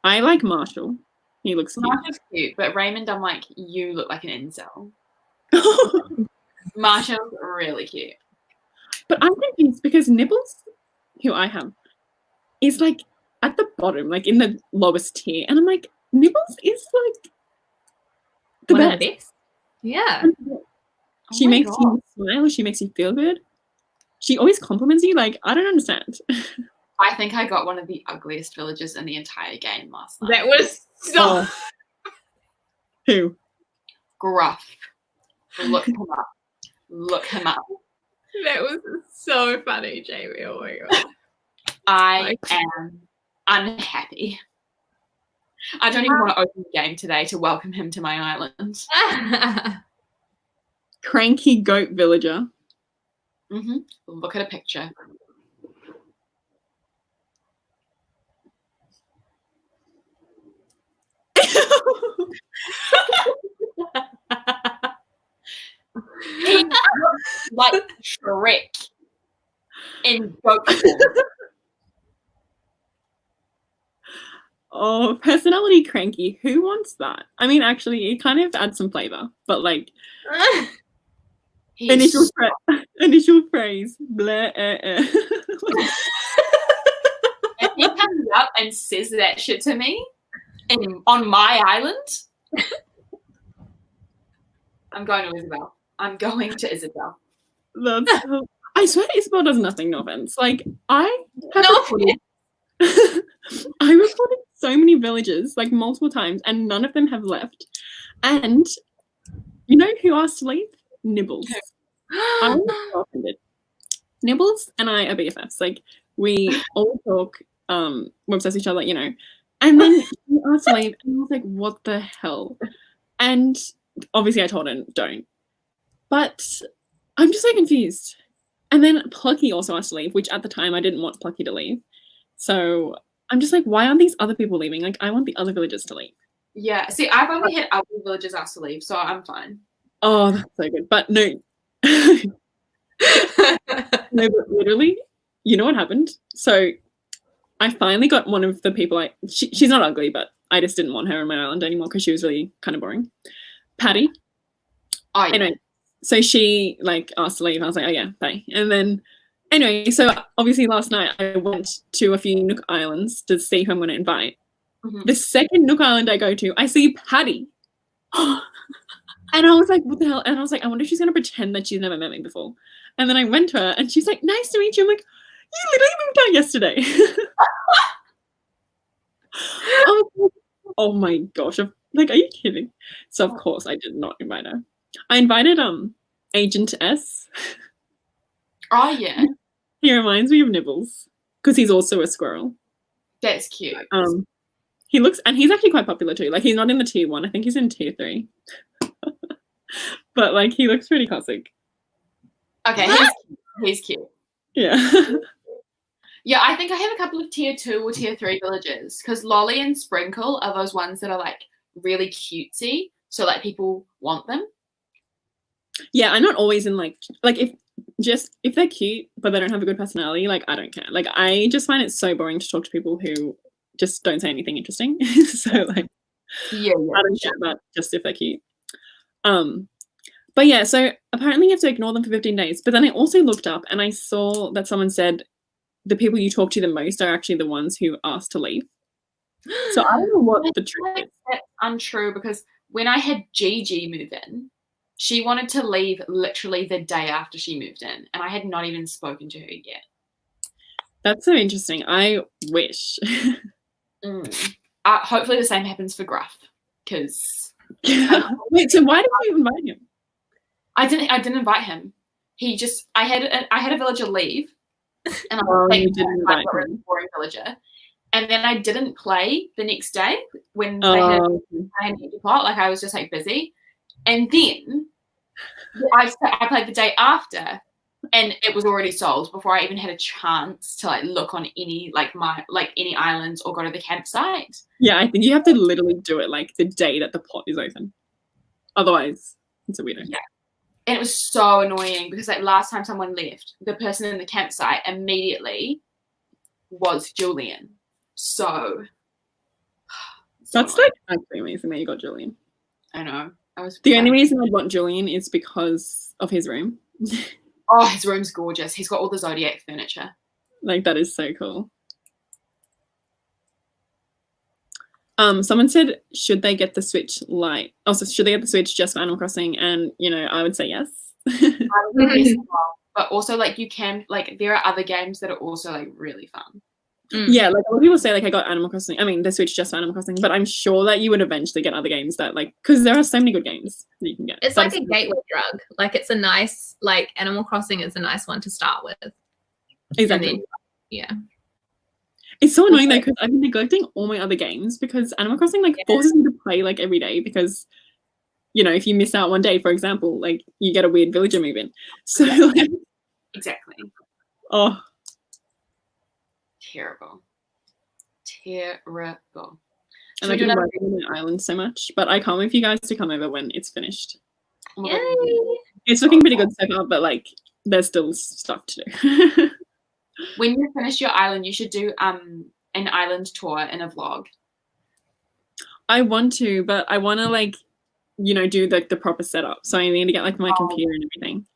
I like Marshall. He looks cute. Marshall's cute, but Raymond, I'm like, you look like an incel. Marshall's really cute. But I'm confused because Nibbles, who I have, is, like, at the bottom, like, in the lowest tier, and I'm like, Nibbles is, like, the One best. of the best. Yeah. She makes you smile. She makes you feel good. She always compliments you. Like, I don't understand. I think I got one of the ugliest villagers in the entire game last night. That was so. Who? Gruff. Look him up. Look him up. That was so funny, Jaime. Oh my god. I am unhappy. I don't even want to open the game today to welcome him to my island. Cranky goat villager. Look at a picture. He looks like Shrek in goat form. Oh, personality cranky. Who wants that? I mean, actually, it kind of adds some flavor, but, like, initial phrase. Blah, If he comes up and says that shit to me on my island, I'm going to Isabel. I'm going to Isabel. I swear Isabel does nothing, no offense. Like, I reported so many villages, like, multiple times, and none of them have left. And you know who asked to leave? Nibbles. I was so offended. Nibbles and I are BFFs. Like, we all talk, we're obsessed with each other, you know. And then he asked to leave, and I was like, what the hell? And obviously I told him, don't. But I'm just so confused. And then Plucky also asked to leave, which at the time I didn't want Plucky to leave. So I'm just like, why aren't these other people leaving? Like, I want the other villagers to leave. Yeah, see, I've only had other villagers ask to leave, so I'm fine. Oh, that's so good. But no. No, but literally, you know what happened? So I finally got one of the people she's not ugly, but I just didn't want her on my island anymore because she was really kind of boring. Patty. Oh, yeah. Anyway, so she, like, asked to leave. I was like, oh yeah, bye. And then, anyway, so obviously last night I went to a few Nook Islands to see who I'm going to invite. The second Nook Island I go to, I see Patty. And I was like, what the hell? And I was like, I wonder if she's going to pretend that she's never met me before. And then I went to her and she's like, nice to meet you. I'm like, you literally moved out yesterday. I was like, oh my gosh, of Like, are you kidding? So of course I did not invite her. I invited Agent S. Oh yeah, He reminds me of Nibbles because he's also a squirrel. that's cute. He looks, and he's actually quite popular too. Like, he's not in the tier 1. I think he's in tier 3. But like, he looks pretty classic. Okay, he's cute. Yeah. Yeah, I think I have a couple of tier 2 or tier 3 villagers because Lolly and Sprinkle are those ones that are like really cutesy, so like people want them. Yeah, I'm not always in like if they're cute but they don't have a good personality, like I don't care. Like I just find it so boring to talk to people who just don't say anything interesting. So like Yeah, I don't care about just if they're cute. But yeah, so apparently you have to ignore them for 15 days. But then I also looked up and I saw that someone said the people you talk to the most are actually the ones who asked to leave. So I don't know what the trick is. That's untrue because when I had Gigi move in, she wanted to leave literally the day after she moved in, and I had not even spoken to her yet. That's so interesting. I wish. Hopefully the same happens for Gruff, because wait, so why did you invite him? I didn't invite him. I had a villager leave, and I was like, you didn't invite a really boring villager. And then I didn't play the next day when I had an empty plot. Like I was just like busy. And then I played the day after, and it was already sold before I even had a chance to like look on any any islands or go to the campsite. Yeah, I think you have to literally do it like the day that the plot is open. Otherwise, it's a weirdo. Yeah. And it was so annoying because like last time someone left, the person in the campsite immediately was Julian. So that's like actually amazing that you got Julian. I know. The only reason I want Julian is because of his room. Oh, his room's gorgeous. He's got all the Zodiac furniture. Like that is so cool. Someone said, should they get the Switch Lite? Also, should they get the Switch just for Animal Crossing? And I would say yes. I would say yes as well. But also, like you can there are other games that are also like really fun. Yeah, like a lot of people say like I got Animal Crossing. I mean, the Switch just for Animal Crossing, but I'm sure that you would eventually get other games that because there are so many good games that you can get. It's like a gateway drug. Like it's a nice Animal Crossing is a nice one to start with. Exactly. Then, yeah. It's so annoying though because I've been neglecting all my other games because Animal Crossing forces me to play every day because if you miss out one day, for example, you get a weird villager move in. So exactly. Oh. Terrible. And I can work on the island so much, but I can't wait for you guys to come over when it's finished. Yay! It's looking pretty good so far, but there's still stuff to do. When you finish your island, you should do an island tour in a vlog. I want to, but I want to do the proper setup. So I need to get my computer and everything.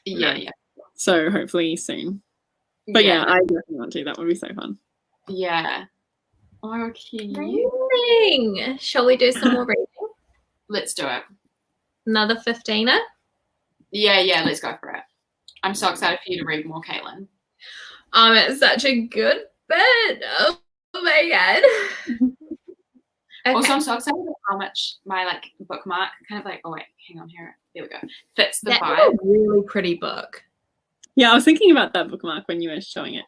Yeah. So hopefully soon. But yeah, I definitely want to. That would be so fun. Yeah. Okay. Amazing. Shall we do some more reading? Let's do it. Another 15er? Yeah, let's go for it. I'm so excited for you to read more, Caitlin. It's such a good bit. Oh my god. Okay. Also, I'm so excited about how much my bookmark kind of oh wait, hang on here. There we go. Fits the vibe. That's a really pretty book. Yeah, I was thinking about that bookmark when you were showing it.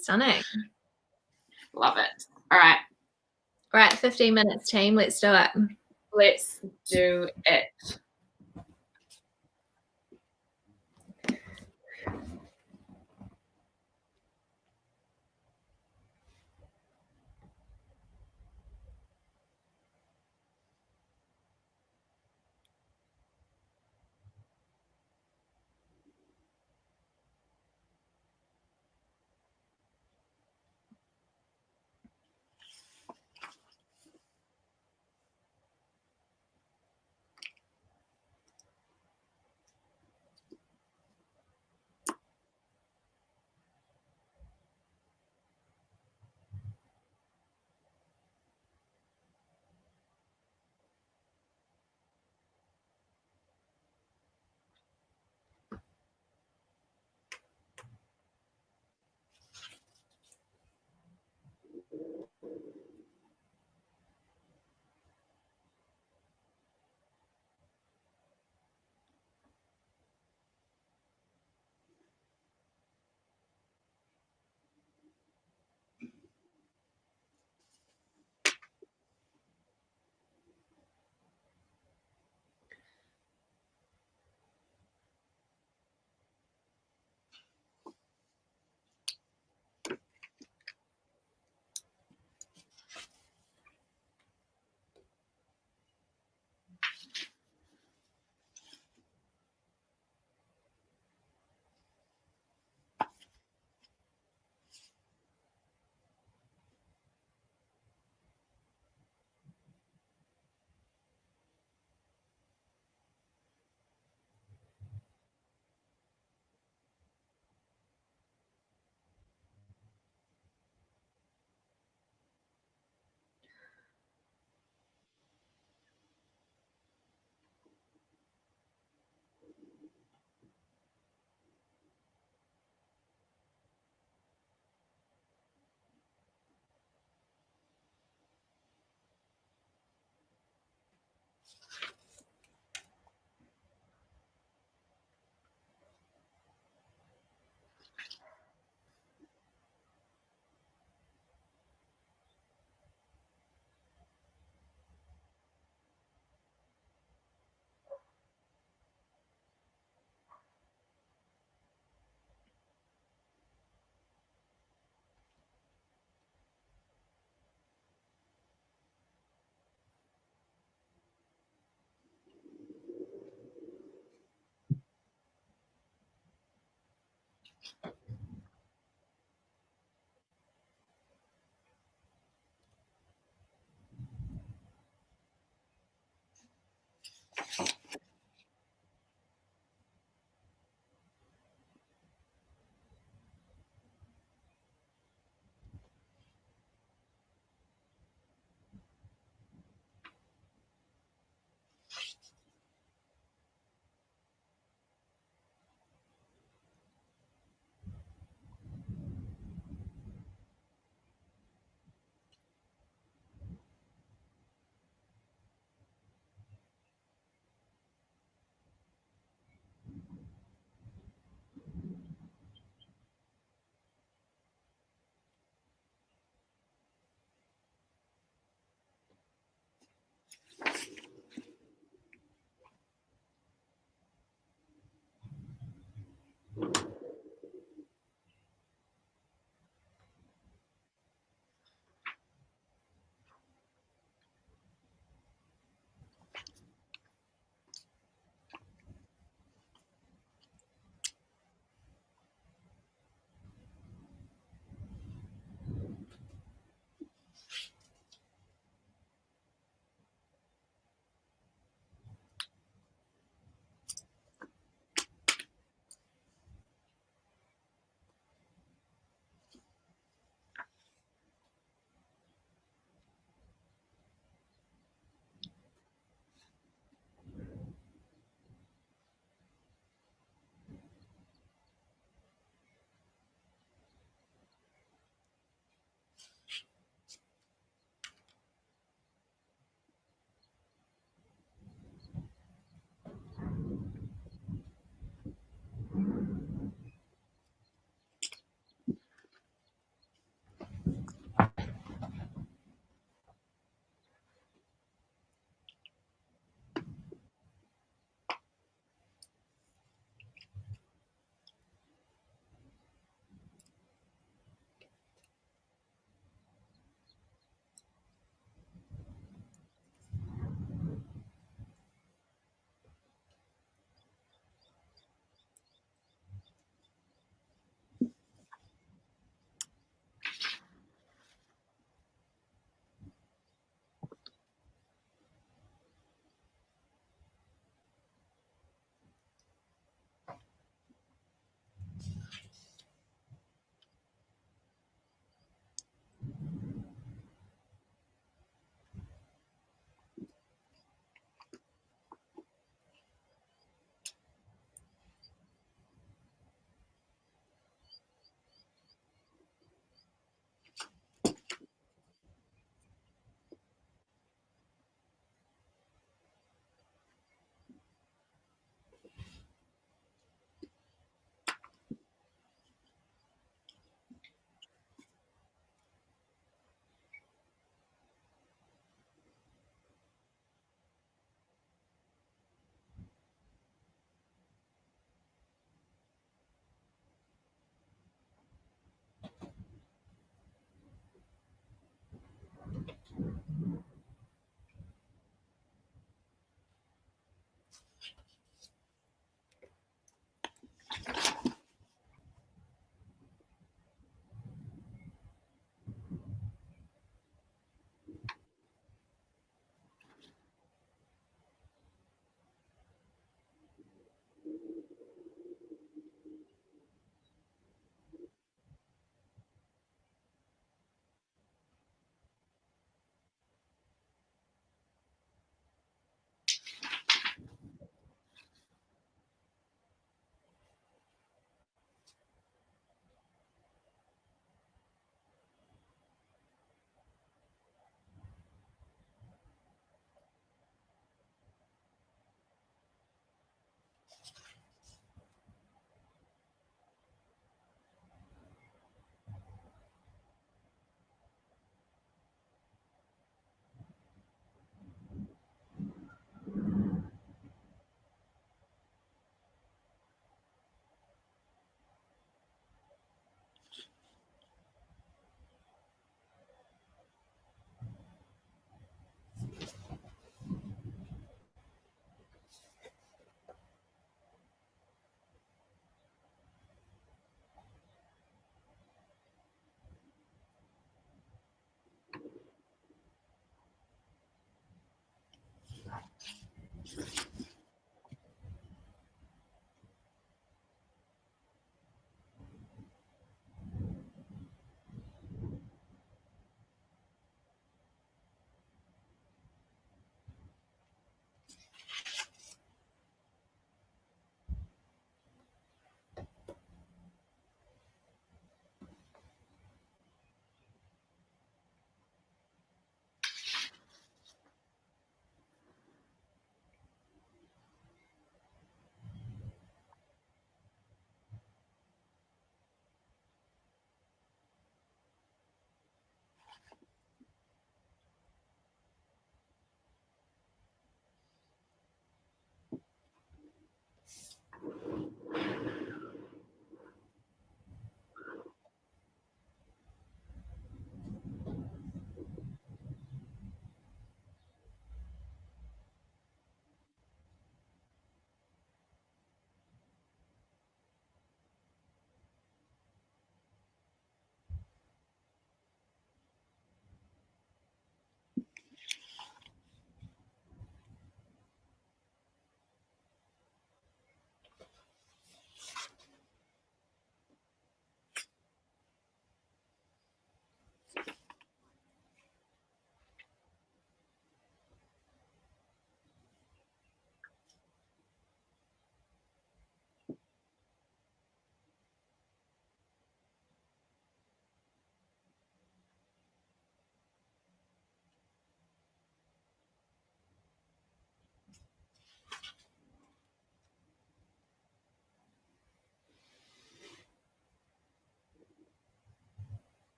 Stunning. Love it. All right. All right, 15 minutes, team. Let's do it. Let's do it.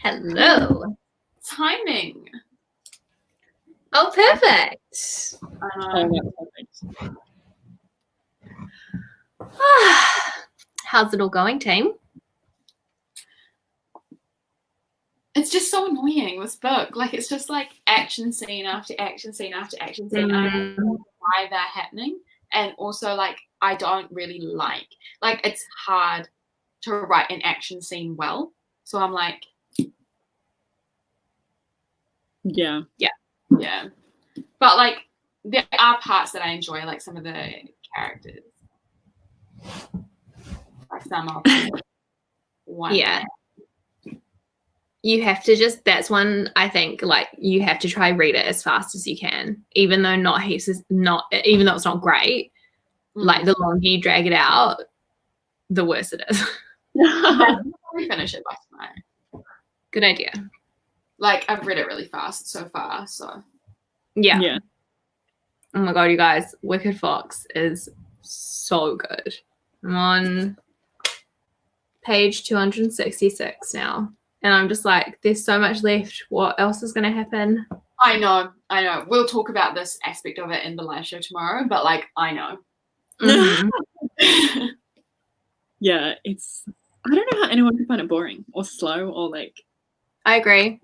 Hello. Timing. Oh, perfect. Oh, that's perfect. How's it all going, team? It's just so annoying, this book. Like, it's just like action scene after action scene after action scene. I don't know why they're happening. And also, like, I don't really like it's hard to write an action scene well. So I'm like, Yeah. But like there are parts that I enjoy, like some of the characters. Like some of them. Yeah. You have to that's one I think like you have to try read it as fast as you can, even though even though it's not great. Like the longer you drag it out, the worse it is. I'll probably finish it by tonight. Good idea. Like I've read it really fast so far, so yeah. Oh my god, you guys, Wicked Fox is so good. I'm on page 266 now. And I'm just like, there's so much left. What else is going to happen? I know. We'll talk about this aspect of it in the live show tomorrow, but like, I know. Mm-hmm. Yeah, I don't know how anyone can find it boring or slow or like. I agree.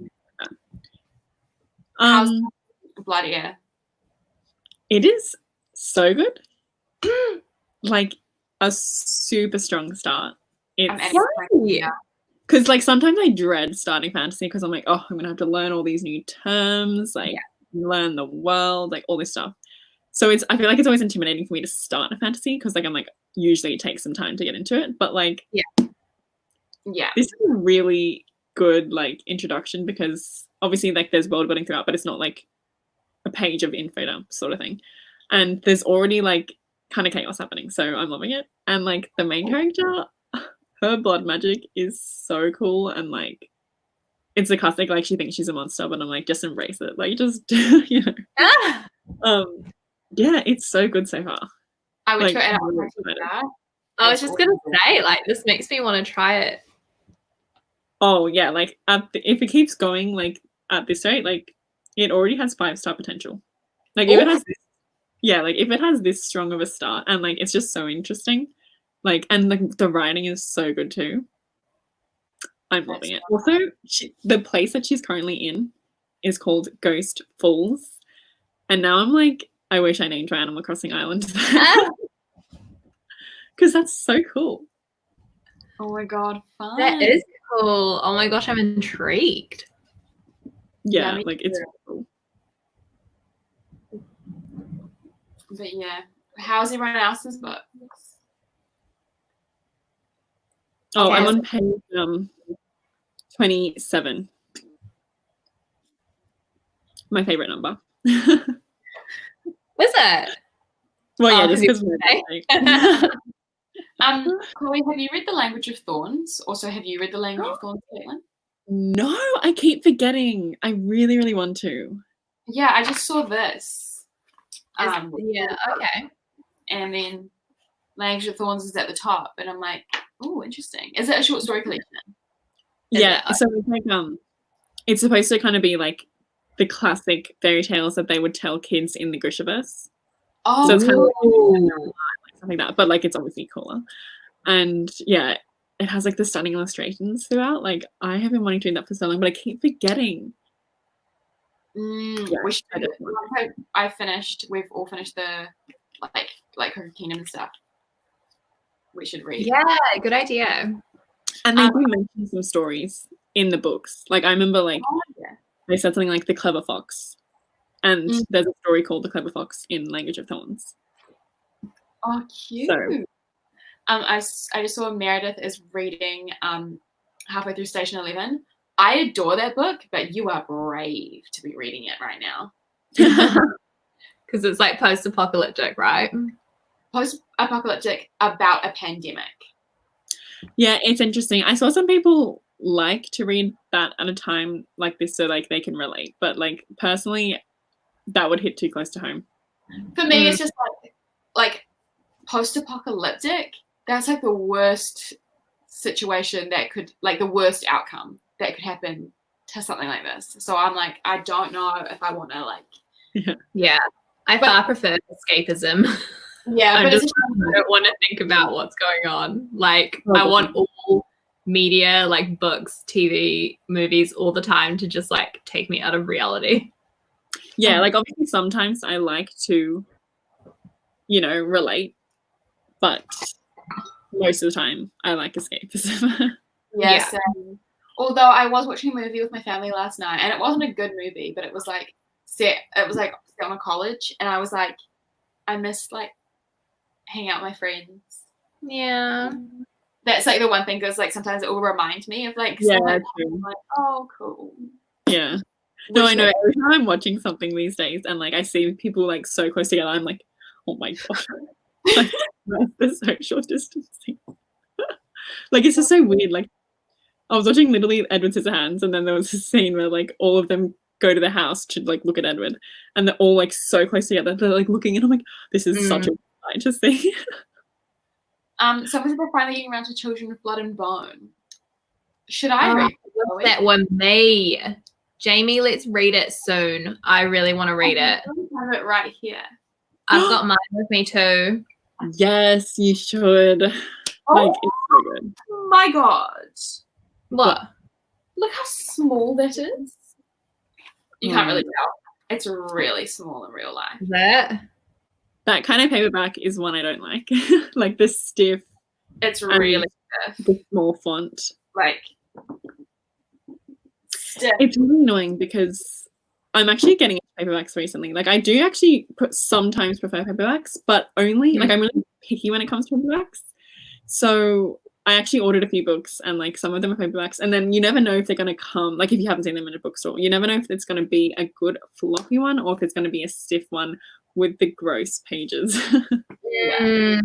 How's Blood Air? It is so good. Like a super strong start. Because like sometimes I dread starting fantasy because I'm like, oh, I'm gonna have to learn all these new terms, like learn the world, like all this stuff. So I feel like it's always intimidating for me to start a fantasy because like I'm like usually it takes some time to get into it, but like this is a really good like introduction because obviously like there's world building throughout, but it's not like a page of info dump sort of thing, and there's already like kind of chaos happening, so I'm loving it. And like the main character, her blood magic is so cool, and like it's a classic like she thinks she's a monster, but I'm like just embrace it, like just you know. Yeah, it's so good so far. I would like, try it really out. I was just gonna say, like, this makes me want to try it. Oh yeah, like if it keeps going like at this rate, like it already has 5-star potential. Like if it has this, like if it has this strong of a start, and like it's just so interesting, like and the writing is so good too. I'm loving it. Also, the place that she's currently in is called Ghost Falls, and now I'm like, I wish I named my Animal Crossing Island because that's so cool. Oh my god, fun! That is cool. Oh my gosh, I'm intrigued. Yeah, like it's cool. But yeah, how's everyone else's books? Oh, I'm on page 27. My favorite number. Was it? Well, yeah, just because. Chloe, have you read The Language of Thorns? Also, have you read The Language of Thorns, Caitlin? No, I keep forgetting. I really, really want to. Yeah, I just saw this. Okay. And then Language of Thorns is at the top, and I'm like, oh, interesting. Is it a short story collection? Yeah, so it's like it's supposed to kind of be like the classic fairy tales that they would tell kids in the Grishaverse. Oh, so it's kind of like something like that, but like it's obviously cooler. And yeah, it has like the stunning illustrations throughout. Like I have been wanting to read that for so long, but I keep forgetting. We should. We've all finished the like Crooked Kingdom and stuff. We should read. Yeah, good idea. And they do mention some stories in the books. Like I remember, like they said something like the Clever Fox, and there's a story called the Clever Fox in Language of Thorns. Oh, cute. So, I just saw Meredith is reading halfway through Station 11. I adore that book, but you are brave to be reading it right now. Because it's like post-apocalyptic, right? Post-apocalyptic about a pandemic. Yeah, it's interesting. I saw some people like to read that at a time like this so like they can relate. But like personally, that would hit too close to home. For me, it's just like post-apocalyptic. That's like the worst situation that could, like the worst outcome that could happen to something like this. So I'm like, I don't know if I want to like. Yeah, I far prefer escapism. Yeah, but I don't want to think about what's going on. Like, I want all media, like books, TV, movies, all the time to just like take me out of reality. Yeah, like obviously sometimes I like to, you know, relate, but most of the time I like escapism. Yes. Although I was watching a movie with my family last night, and it wasn't a good movie, but it was like set on a college, and I was like, I miss like hanging out with my friends. Yeah. That's like the one thing, because like sometimes it will remind me of like, Yeah, like, true. like, oh, cool. Yeah. No, I know. Every time I'm watching something these days and like I see people like so close together, I'm like, oh my god, like, where's the social distancing? Like, it's just so weird. Like, I was watching literally Edward Scissorhands, and then there was a scene where like all of them go to the house to like look at Edward, and they're all like so close together. They're like looking, and I'm like, this is such a sight to see. Some people are finally getting around to Children of Blood and Bone. Should I read what's that one? Me. Jaime, let's read it soon. I really want to read it. I have it right here. I've got mine with me too. Yes, you should. Like, it's so good. Oh my god. What? Look how small that is. You can't really tell. It's really small in real life. Is that? That kind of paperback is one I don't like. Like the stiff. It's really stiff. The small font. Like, stiff. It's really annoying because I'm actually getting into paperbacks recently. Like, I do actually sometimes prefer paperbacks, but only like I'm really picky when it comes to paperbacks. So I actually ordered a few books, and like some of them are paperbacks, and then you never know if they're going to come, like if you haven't seen them in a bookstore, you never know if it's going to be a good floppy one or if it's going to be a stiff one with the gross pages. Yeah.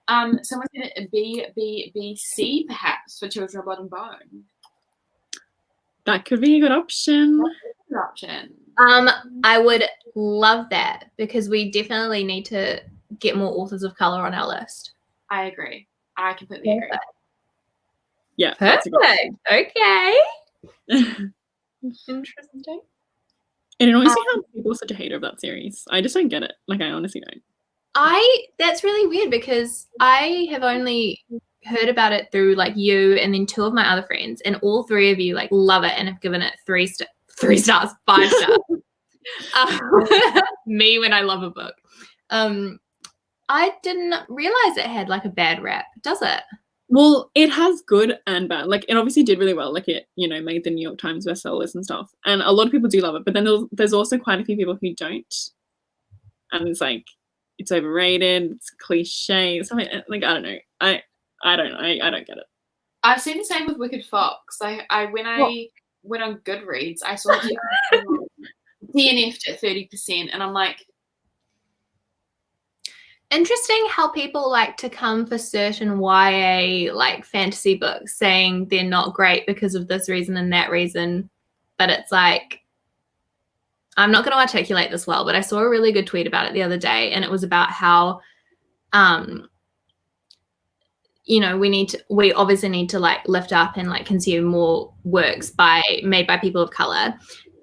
Someone said B, perhaps, for Children of Blood and Bone. That could be a good option. I would love that, because we definitely need to get more authors of color on our list. I agree. I completely agree. Yeah. Perfect. Okay. Interesting. It annoys me how people are such a hater of that series. I just don't get it. Like, I honestly don't. That's really weird, because I have only heard about it through like you and then two of my other friends, and all three of you like love it and have given it 5 stars. Me when I love a book. I didn't realize it had like a bad rap. Does it? Well, it has good and bad. Like, it obviously did really well. Like, it, you know, made the New York Times bestsellers and stuff. And a lot of people do love it. But then there's also quite a few people who don't. And it's like, it's overrated. It's cliche. Something like, I don't know. I don't get it. I've seen the same with Wicked Fox. When I went on Goodreads, I saw it DNF'd at 30%, and I'm like, interesting how people like to come for certain YA like fantasy books saying they're not great because of this reason and that reason. But it's like, I'm not going to articulate this well, but I saw a really good tweet about it the other day, and it was about how, you know, we obviously need to like lift up and like consume more works made by people of color.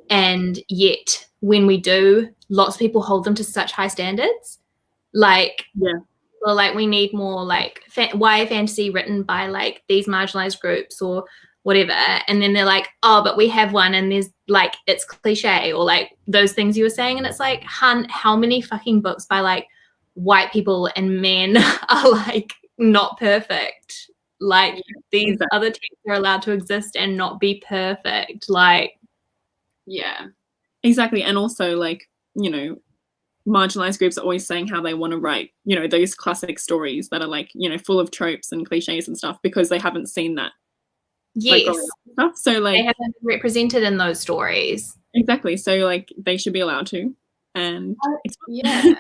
And yet when we do, lots of people hold them to such high standards. Like, well, like we need more like YA fantasy written by like these marginalized groups or whatever. And then they're like, oh, but we have one and there's like, it's cliche, or like those things you were saying. And it's like, hun, how many fucking books by like white people and men are like not perfect? Like these other texts are allowed to exist and not be perfect. Like, yeah, exactly. And also like, you know, marginalized groups are always saying how they want to write, you know, those classic stories that are like, you know, full of tropes and cliches and stuff, because they haven't seen that. Yes. Like, stuff. So like they haven't been represented in those stories. Exactly. So like they should be allowed to. And yeah.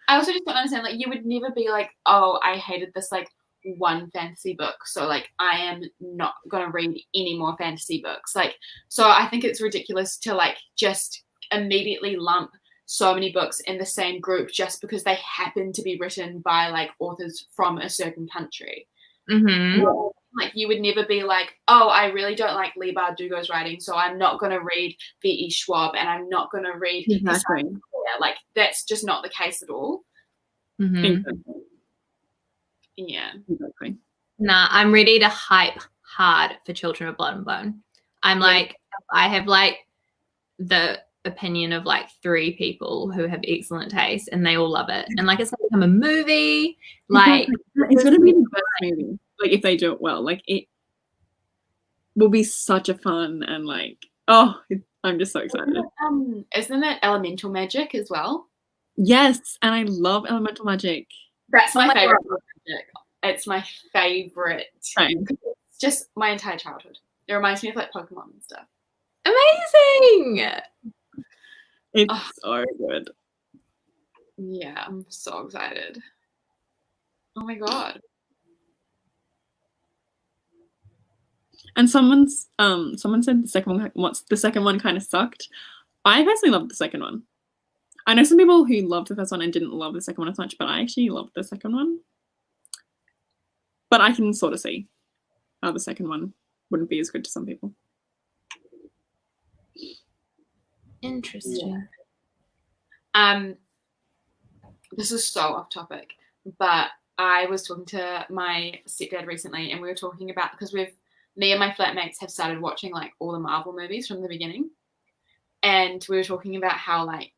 I also just don't understand, like, you would never be like, oh, I hated this like one fantasy book, so like I am not gonna read any more fantasy books. Like, so I think it's ridiculous to like just immediately lump so many books in the same group just because they happen to be written by like authors from a certain country. Mm-hmm. Like, you would never be like, oh, I really don't like Leigh Bardugo's writing, so I'm not going to read V.E. Schwab, and I'm not going to read like, that's just not the case at all. Mm-hmm. Yeah. Exactly. Nah, I'm ready to hype hard for Children of Blood and Bone. I'm like, I have like the opinion of like 3 people who have excellent taste, and they all love it. And like it's gonna become a movie. Like it's gonna be the best movie. Like if they do it well, like it will be such a fun and like I'm just so excited. Isn't it elemental magic as well? Yes, and I love elemental magic. That's my favorite magic. It's my favorite. Same. It's just my entire childhood. It reminds me of like Pokemon and stuff. amazing. It's so good. Yeah, I'm so excited. Oh my god. And someone said the second one kind of sucked. I personally loved the second one. I know some people who loved the first one and didn't love the second one as much, but I actually loved the second one. But I can sort of see how the second one wouldn't be as good to some people. Interesting. This is so off topic, but I was talking to my stepdad recently, and we were talking about, because me and my flatmates have started watching like all the Marvel movies from the beginning, and we were talking about how like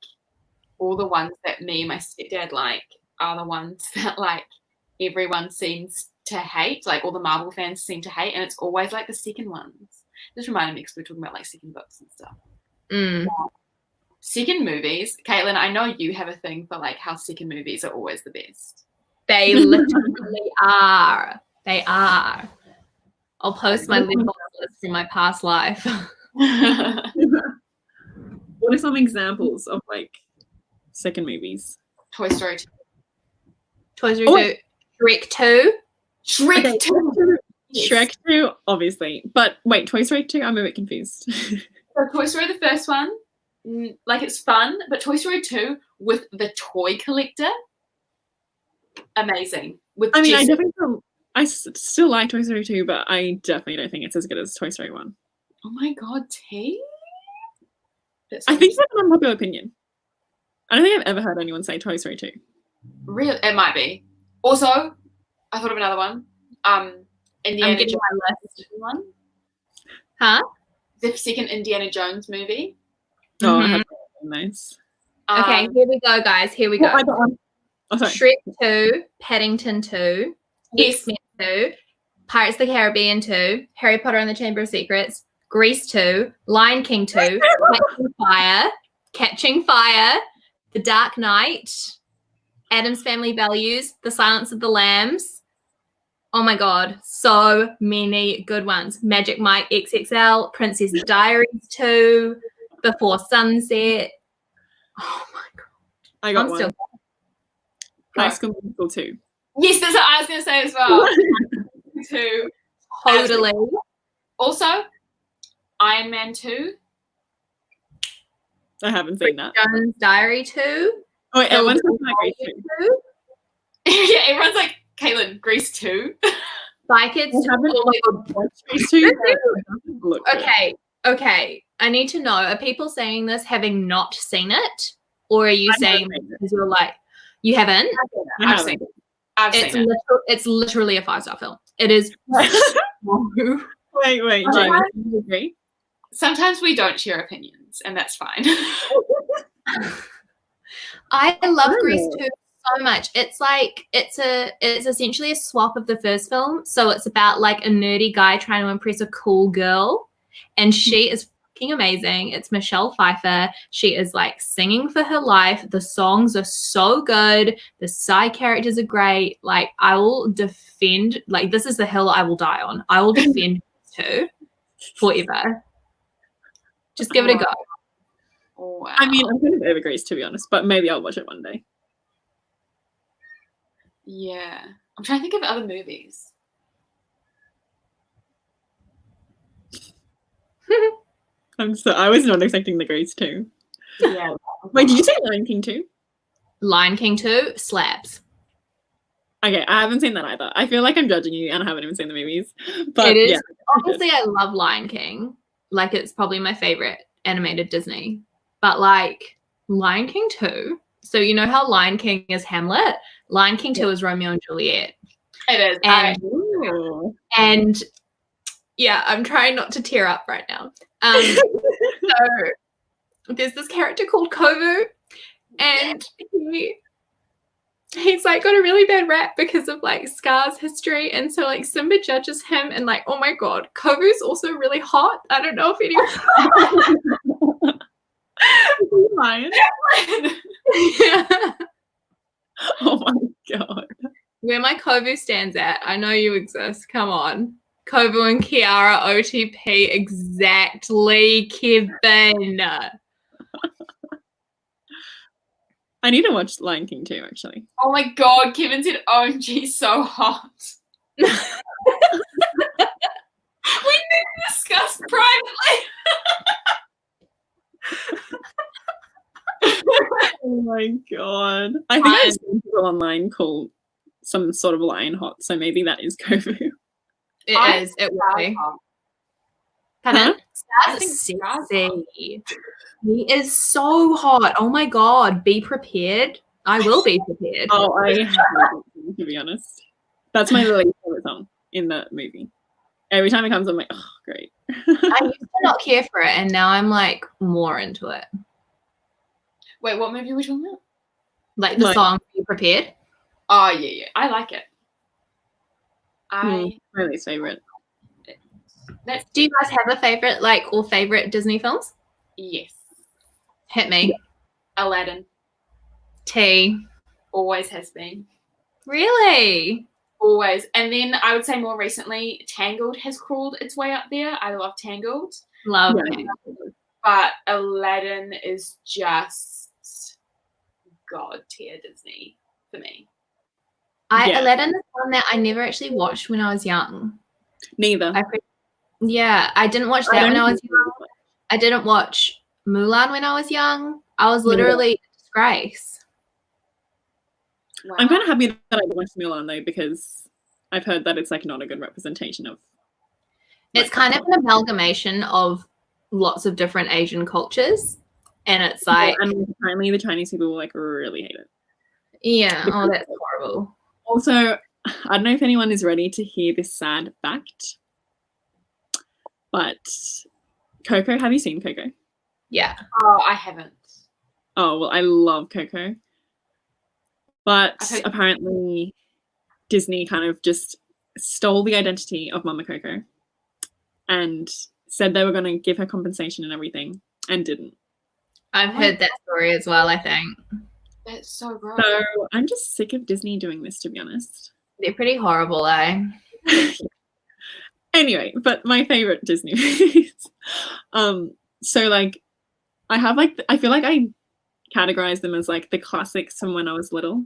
all the ones that me and my stepdad like are the ones that like everyone seems to hate, like all the Marvel fans seem to hate, and it's always like the second ones. This reminded me because we were talking about like second books and stuff. Second movies, Caitlin, I know you have a thing for like how second movies are always the best. They literally are. They are. I'll post my list from my past life. What are some examples of like second movies? Toy Story 2. Toy Story 2. Shrek 2. Shrek 2. Shrek 2, obviously. But wait, Toy Story 2, I'm a bit confused. So Toy Story, the first one, like it's fun, but Toy Story 2 with the toy collector, amazing. I still like Toy Story 2, but I definitely don't think it's as good as Toy Story 1. Oh my god, T? I think that's an unpopular opinion. I don't think I've ever heard anyone say Toy Story 2. Really? It might be. Also, I thought of another one. Indiana Jones one. Huh? The second Indiana Jones movie. Oh, I have nice. Okay, here we go, guys. Here we go. I got one. Oh, sorry. Shrek 2, Paddington 2, Yes. X-Men 2, Pirates of the Caribbean 2, Harry Potter and the Chamber of Secrets, Grease 2, Lion King 2, Catching Fire, The Dark Knight, Addams Family Values, The Silence of the Lambs. Oh my god, so many good ones. Magic Mike XXL, Princess Diaries 2, Before Sunset. Oh my god. I got one. High School Musical 2. Yes, that's what I was going to say as well. 2. Totally. Also, Iron Man 2. I haven't seen that. Jones Diary 2. Oh, wait, everyone's talking about Grease 2. Yeah, everyone's like, Caitlin, Grease 2. Spy Kids 2. Oh my god. Grease 2. Okay. I need to know, are people saying this having not seen it? Or are you saying because you're like, you haven't? I've seen it. It's literally a 5-star film. It is. Wait, Jamie, do you agree? Sometimes we don't share opinions, and that's fine. I love Grease 2 so much. It's like it's essentially a swap of the first film. So it's about like a nerdy guy trying to impress a cool girl, and she is fucking amazing. It's Michelle Pfeiffer. She is like singing for her life. The songs are so good. The side characters are great. Like I will defend. Like this is the hill I will die on. I will defend Grease 2 forever. Just give it a go. Wow. I mean, I'm kind of over Grease, to be honest, but maybe I'll watch it one day. Yeah. I'm trying to think of other movies. I was not expecting the Grease 2. Yeah. Wait, did you say Lion King 2? Lion King 2 slaps. Okay, I haven't seen that either. I feel like I'm judging you and I haven't even seen the movies. But It is. yeah. Obviously, I love Lion King. Like, it's probably my favorite animated Disney. But, like, Lion King 2. So, you know how Lion King is Hamlet? Lion King 2 is Romeo and Juliet. It is. And yeah, I'm trying not to tear up right now. So there's this character called Kovu, and he's like got a really bad rap because of like Scar's history, and so like Simba judges him, and like, oh my god, Kovu's also really hot. I don't know if anyone. Lion. Yeah. Oh my god. Where my Kovu stands at, I know you exist. Come on. Kovu and Kiara OTP, exactly, Kevin. I need to watch Lion King too, actually. Oh my god, Kevin said OMG so hot. We need to discuss privately. Oh my god. I think I've seen people online call some sort of lion hot, so maybe that is Kovu. It is. It will be. Pardon? I think Scar's hot. Sexy. He is so hot. Oh my god. Be prepared. I will be prepared. Oh, I hate it, to be honest. That's my least favorite song in the movie. Every time it comes, I'm like, oh, great. I used to not care for it, and now I'm like more into it. Wait, what movie are we talking about? Like the Like- song Be Prepared. Oh yeah. I like it. My least favorite. Do you guys have a favorite, like, or favorite Disney films? Yes. Hit me. Aladdin T. always has been. Really? Always. And then I would say more recently, Tangled has crawled its way up there. I love Tangled. Love Yeah. it. But Aladdin is just god tier Disney for me. Yeah. Aladdin is one that I never actually watched when I was young. Neither. I didn't watch that when I was young. I didn't watch Mulan when I was young. I was literally a disgrace. Wow. I'm kind of happy that I watched Mulan though, because I've heard that it's like not a good representation of. It's kind of an amalgamation of lots of different Asian cultures, and it's like, and apparently the Chinese people will like really hate it. yeah, oh, that's horrible. Also, I don't know if anyone is ready to hear this sad fact, but Coco, have you seen Coco? Yeah. Oh, I haven't. Oh, well, I love Coco. But I've heard- apparently Disney kind of just stole the identity of Mama Coco and said they were going to give her compensation and everything, and didn't. I've heard that story as well, I think. That's so gross. So I'm just sick of Disney doing this, to be honest. They're pretty horrible, eh? Anyway, but my favorite Disney movies. So like I feel like I categorize them as like the classics from when I was little.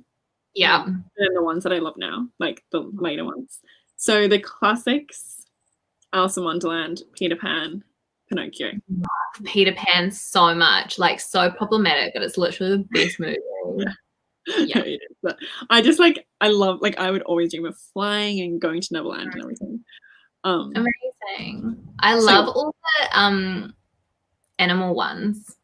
Yeah. And the ones that I love now, like the later ones. So the classics, Alice in Wonderland, Peter Pan, Pinocchio. Peter Pan so much, like so problematic, but it's literally the best movie. Yeah. It is, but I just like, I love, like I would always dream of flying and going to Neverland and everything. Amazing. I love all the animal ones.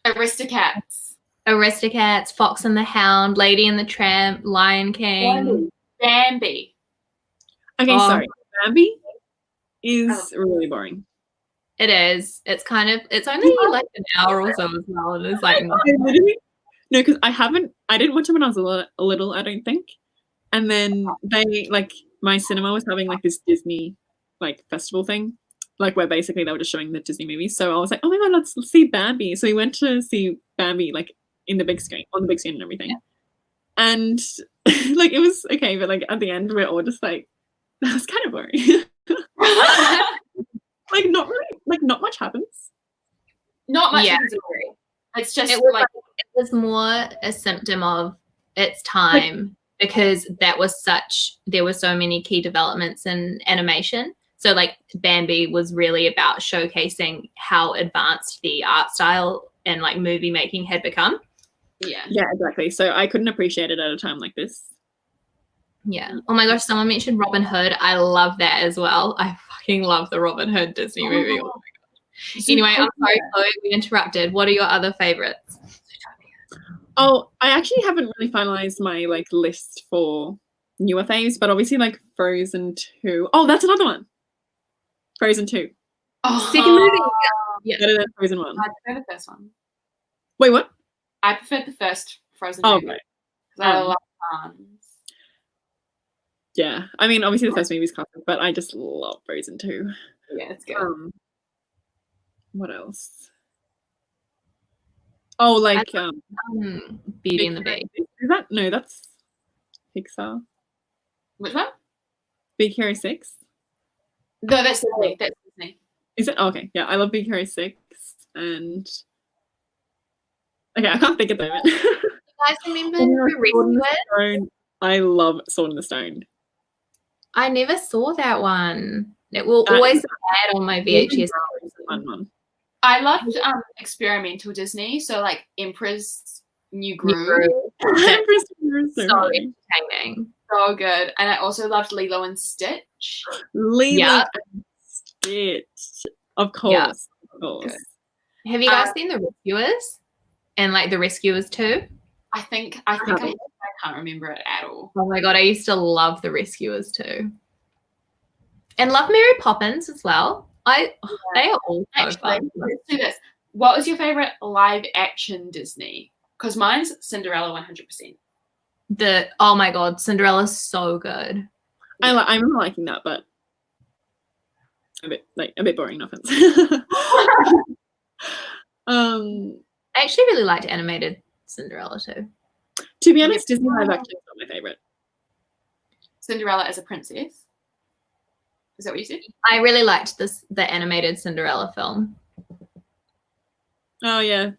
Aristocats. Aristocats, Fox and the Hound, Lady and the Tramp, Lion King. Bambi. Okay, Oh. sorry. Bambi is really boring. It is. It's kind of, it's only like an hour or so as well. And it's like, No, because I didn't watch it when I was a little, I don't think. And then they, like, my cinema was having like this Disney like festival thing, like where basically they were just showing the Disney movies. So I was like, oh my god, let's see Bambi. So we went to see Bambi like in the big screen, on the big screen and everything. And like it was okay, but like at the end we're all just like, that was kind of boring. Like not really, like not much happens. Not much. Yeah. It's just it was, like it was more a symptom of its time because there were so many key developments in animation. So like Bambi was really about showcasing how advanced the art style and like movie making had become. yeah. Yeah, exactly. So I couldn't appreciate it at a time like this. Yeah. Oh my gosh, someone mentioned Robin Hood. I love that as well. I fucking love the Robin Hood Disney movie. Oh my gosh. Anyway, I'm sorry, Chloe, we interrupted. What are your other favorites? Oh, I actually haven't really finalized my like list for newer faves, but obviously like Frozen 2. Oh, that's another one. Frozen 2. Oh, Second movie. Yeah. Better than Frozen 1. I prefer the first one. Wait, what? I preferred the first Frozen Oh, movie. right. Because I love Hans. Yeah. I mean, obviously the first movie is classic, but I just love Frozen too. Yeah, it's good. What else? Oh, like Beauty and the Beast. Is that no? That's Pixar. Which one? Big Hero 6. No, that's Disney. That's Disney. Is it? Oh, okay. Yeah, I love Big Hero 6 and okay, I can't think at the moment. You guys remember the Rescuers? I love Sword in the Stone. I never saw that one. It will always be bad on my VHS. Fun one. I loved experimental Disney, so like Emperor's New Groove. Emperor's New Groove, So entertaining. So good. And I also loved Lilo and Stitch. Lilo and Stitch. Of course. Yeah. Of course. Good. Have you guys seen The Rescuers? And like The Rescuers 2? I think I can't remember it at all. Oh my god, I used to love The Rescuers too. And love Mary Poppins as well. They are all so fun. Let's do this. What was your favorite live action Disney? Because mine's Cinderella 100%. Oh my god, Cinderella's so good. I remember liking that, but a bit boring, no offense. I actually really liked animated Cinderella too. To be honest, Disney live action is not my favorite. Cinderella as a princess. Is that what you said? I really liked the animated Cinderella film. Oh yeah.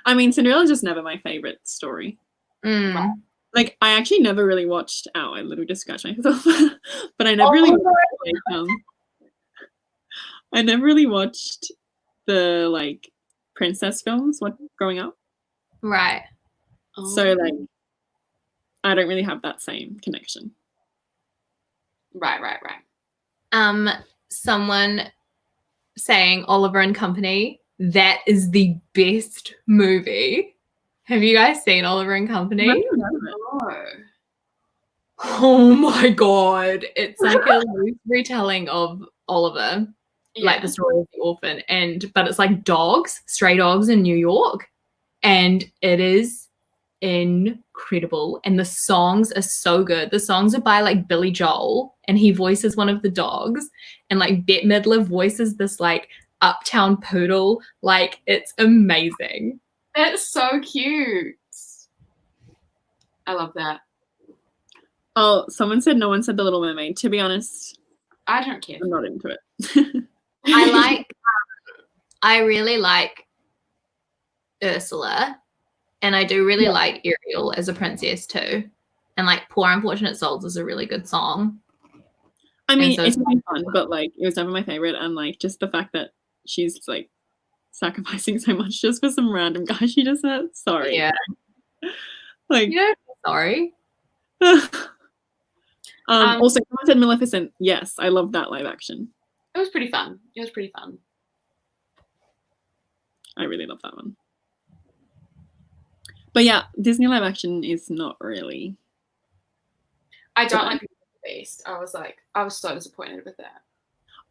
I mean, Cinderella's just never my favorite story. Like, I actually never really watched. Oh, I literally just scratched myself. But I never I never really watched the like princess films growing up. Right. So like, I don't really have that same connection. Right. Someone saying Oliver and Company, that is the best movie. Have you guys seen Oliver and Company? No. Oh my god. It's like a loose retelling of Oliver. Like the story of the orphan, but it's like stray dogs in New York, and it is incredible. And the songs are so good. The songs are by like Billy Joel, and he voices one of the dogs, and like Bette Midler voices this like uptown poodle. Like, it's amazing. That's so cute. I love that. Oh, someone said no one said The Little Mermaid. To be honest, I don't care. I'm not into it. I really like Ursula, and I do really like Ariel as a princess too. And like Poor Unfortunate Souls is a really good song. I mean, it's really fun, but like it was never my favorite. And like just the fact that she's like sacrificing so much just for some random guy she just met. Sorry. Yeah. Like, sorry. Also, someone said Maleficent. Yes, I love that live action. It was pretty fun. I really love that one. But yeah, Disney live action is not really. I don't like Beauty and the Beast. I was so disappointed with that.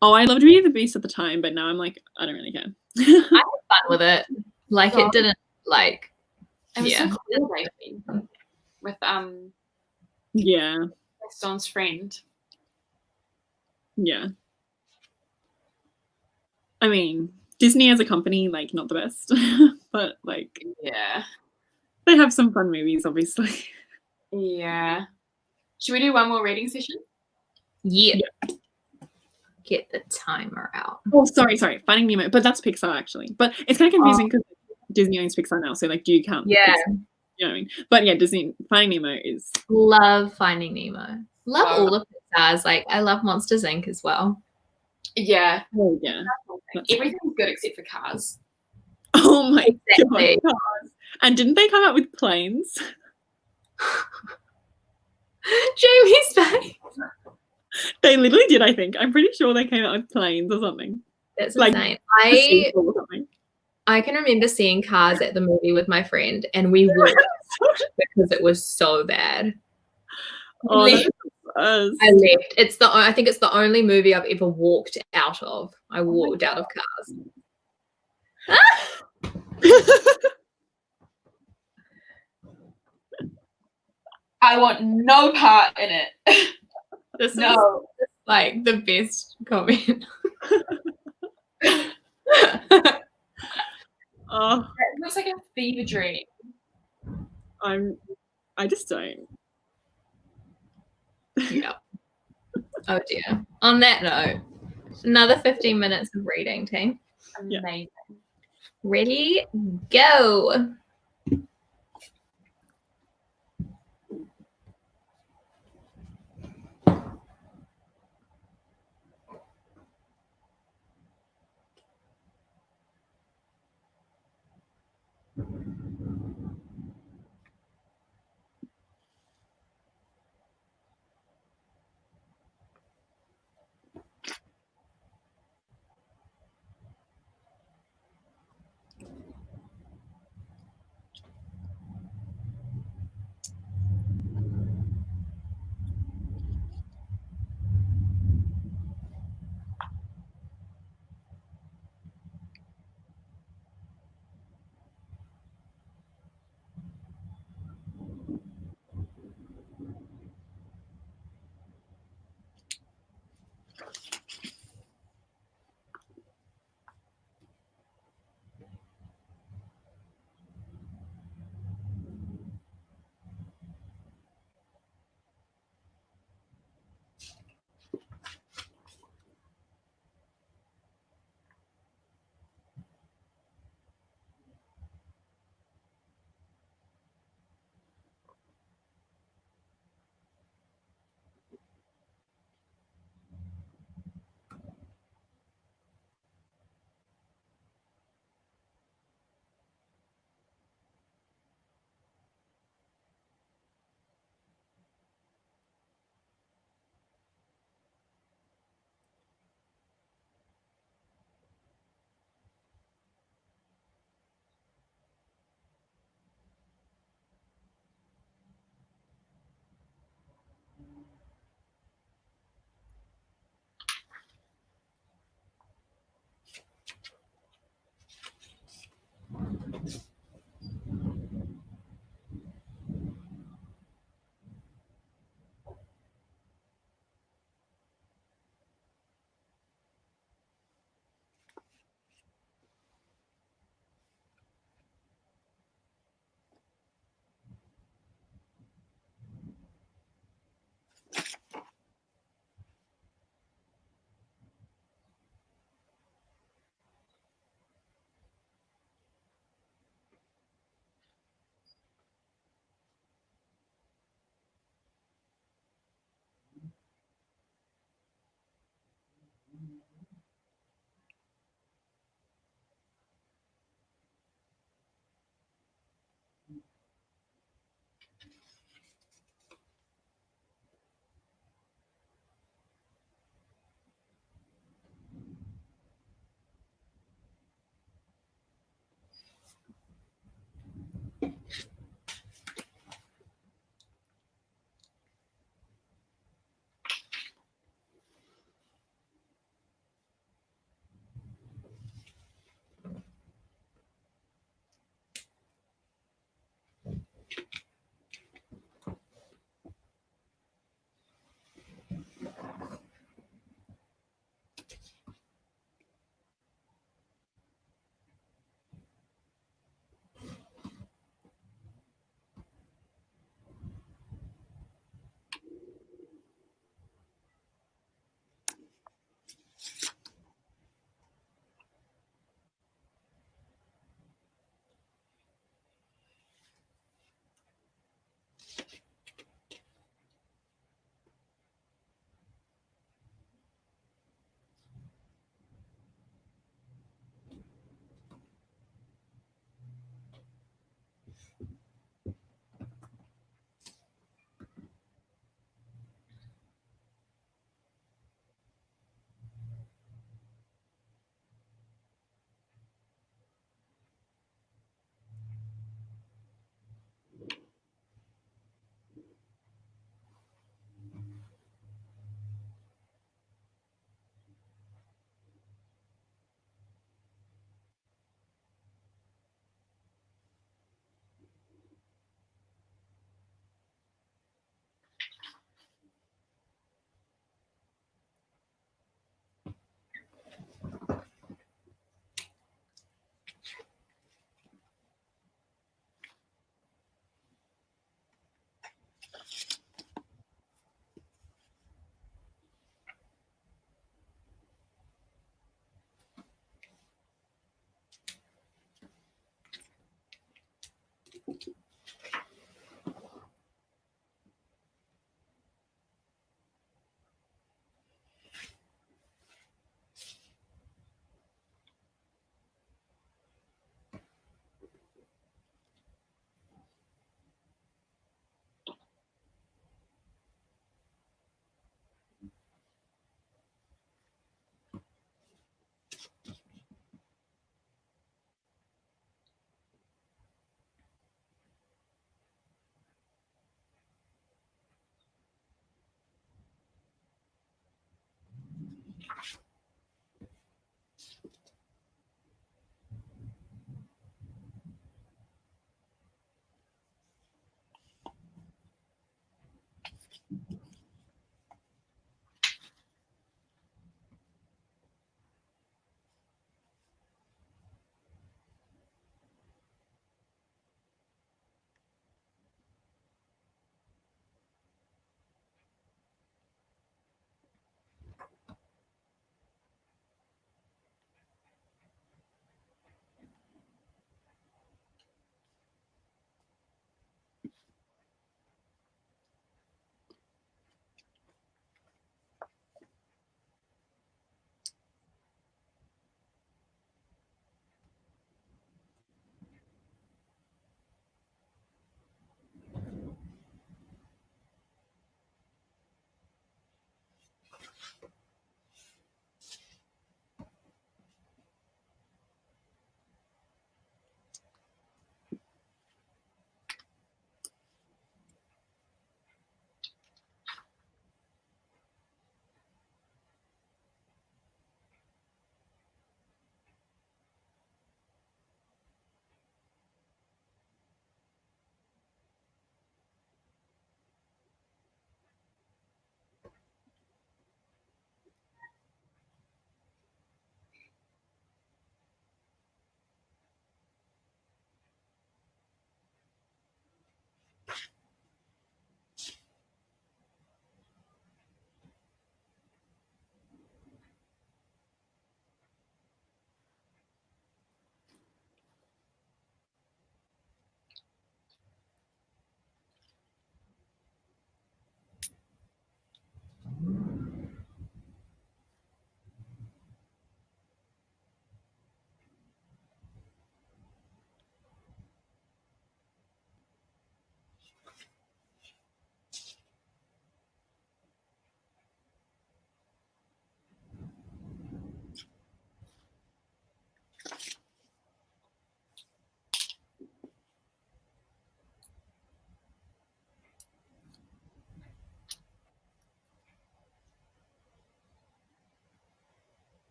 Oh, I loved Beauty and the Beast at the time, but now I'm like, I don't really care. I had fun with it. Like, it didn't like. It was so cool with Gaston's friend. Yeah. I mean, Disney as a company, like, not the best, but like, they have some fun movies, obviously. Yeah. Should we do one more reading session? Yeah. Get the timer out. Oh, sorry. Finding Nemo, but that's Pixar actually. But it's kind of confusing because Disney owns Pixar now, so like, do you count? Yeah. Pixar? You know what I mean? But yeah, Finding Nemo is. Love Finding Nemo. Love all of Pixar's. Like, I love Monsters Inc. as well. Yeah. Oh yeah. Everything's good except for Cars. Oh my god. Cars. And didn't they come out with planes? Jamie's face. They literally did, I think. I'm pretty sure they came out with planes or something. That's like, insane. I can remember seeing Cars at the movie with my friend, and we walked because it was so bad. Oh, I left. I think it's the only movie I've ever walked out of. I walked out of Cars. I want no part in it. This is No. like the best comment. Oh, It looks like a fever dream. I just don't. Yeah. Oh dear. On that note, another 15 minutes of reading, team. Yeah. Amazing. Ready, go.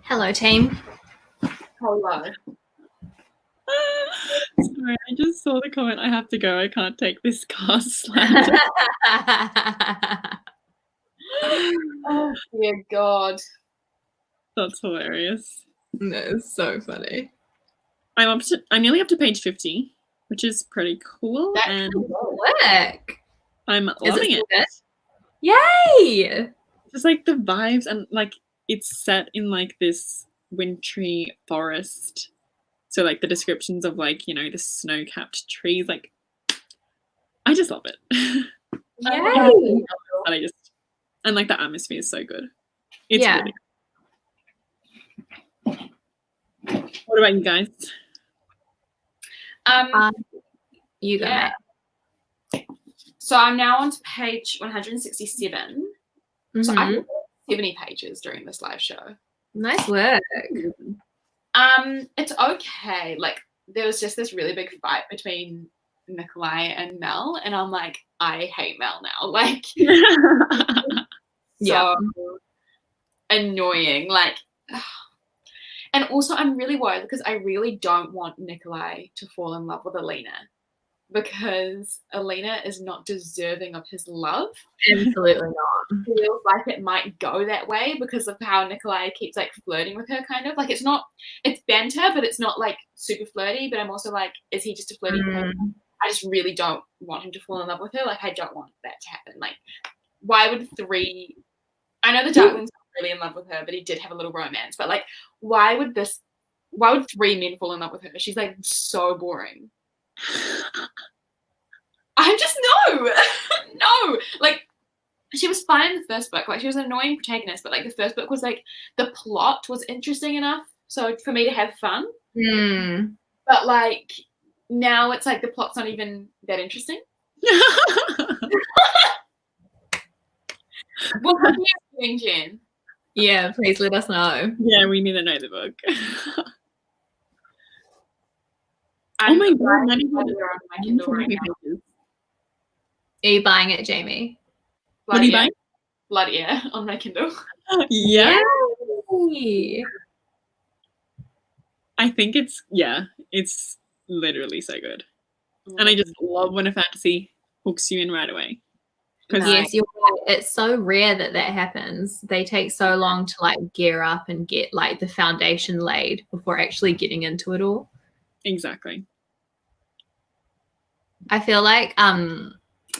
Hello, team. Hello. Sorry, I just saw the comment. I have to go. I can't take this cast slander. Oh dear God. That's hilarious. That's so funny. I'm nearly up to page 50, which is pretty cool, That's and Work. I'm loving it. Good? Yay! Just like the vibes, and like it's set in like this wintry forest. So like the descriptions of like, you know, the snow-capped trees, like I just love it. Yay! And like the atmosphere is so good. It's really good. What about you guys? You go. Yeah. So I'm now on to page 167. So I did 70 pages during this live show. Nice work. It's okay. Like there was just this really big fight between Nikolai and Mel, and I'm like, I hate Mel now. Like so annoying. Like and also I'm really worried because I really don't want Nikolai to fall in love with Alina. Because Alina is not deserving of his love. Absolutely not. It feels like it might go that way because of how Nikolai keeps like flirting with her, kind of. Like it's banter, but it's not like super flirty. But I'm also like, is he just a flirty person? I just really don't want him to fall in love with her. Like I don't want that to happen. Like why would I know the Darkling's not really in love with her, but he did have a little romance. But like why would 3 men fall in love with her? She's like so boring. I just no. Like she was fine in the first book. Like she was an annoying protagonist, but like the first book was like the plot was interesting enough so for me to have fun. But like now it's like the plot's not even that interesting. What are you doing, Jen? Yeah, please let us know. Yeah, we need to know the book. Oh my God, on my Kindle right now. Are you buying it, Jamie? What are you buying? Blood Air on my Kindle. Yeah. Yay. I think it's literally so good. And I just love when a fantasy hooks you in right away. Yes, you're right. It's so rare that happens. They take so long to like gear up and get like the foundation laid before actually getting into it all. Exactly. I feel like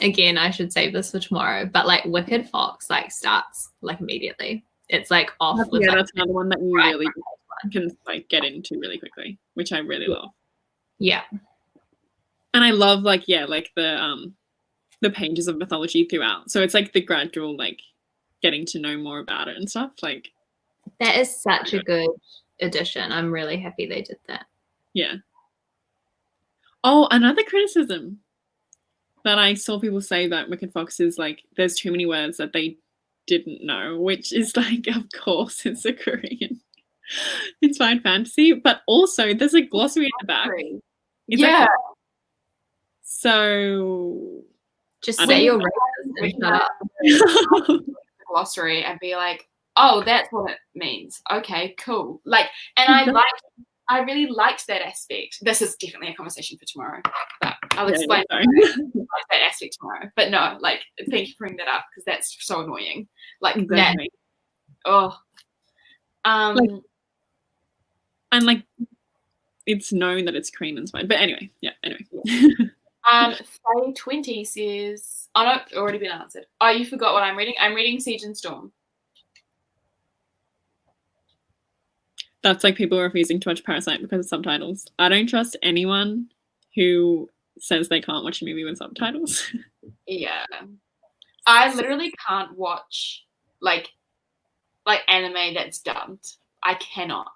again, I should save this for tomorrow, but like Wicked Fox like starts like immediately. It's like off. Yeah, that's another one that you really can like get into really quickly, which I really love. Yeah. And I love like the pages of mythology throughout. So it's like the gradual like getting to know more about it and stuff. Like that is such a good addition. I'm really happy they did that. Yeah. Oh, another criticism that I saw people say that Wicked Fox is like there's too many words that they didn't know, which is like, of course, it's a Korean inspired fantasy, but also there's a glossary at the back. Yeah. So just say your reasons and shut up. Glossary and be like, oh, that's what it means. Okay, cool. Like, and I really liked that aspect. This is definitely a conversation for tomorrow, but I'll explain that aspect tomorrow. But no, like, thank you for bringing that up because that's so annoying. Like exactly. that. Oh. And like, it's known that it's Korean inspired. But anyway, Faye 20 says, oh no, it's already been answered. Oh, you forgot what I'm reading? I'm reading Siege and Storm. That's like people refusing to watch Parasite because of subtitles. I don't trust anyone who says they can't watch a movie with subtitles. Yeah. I literally can't watch like anime that's dubbed. I cannot.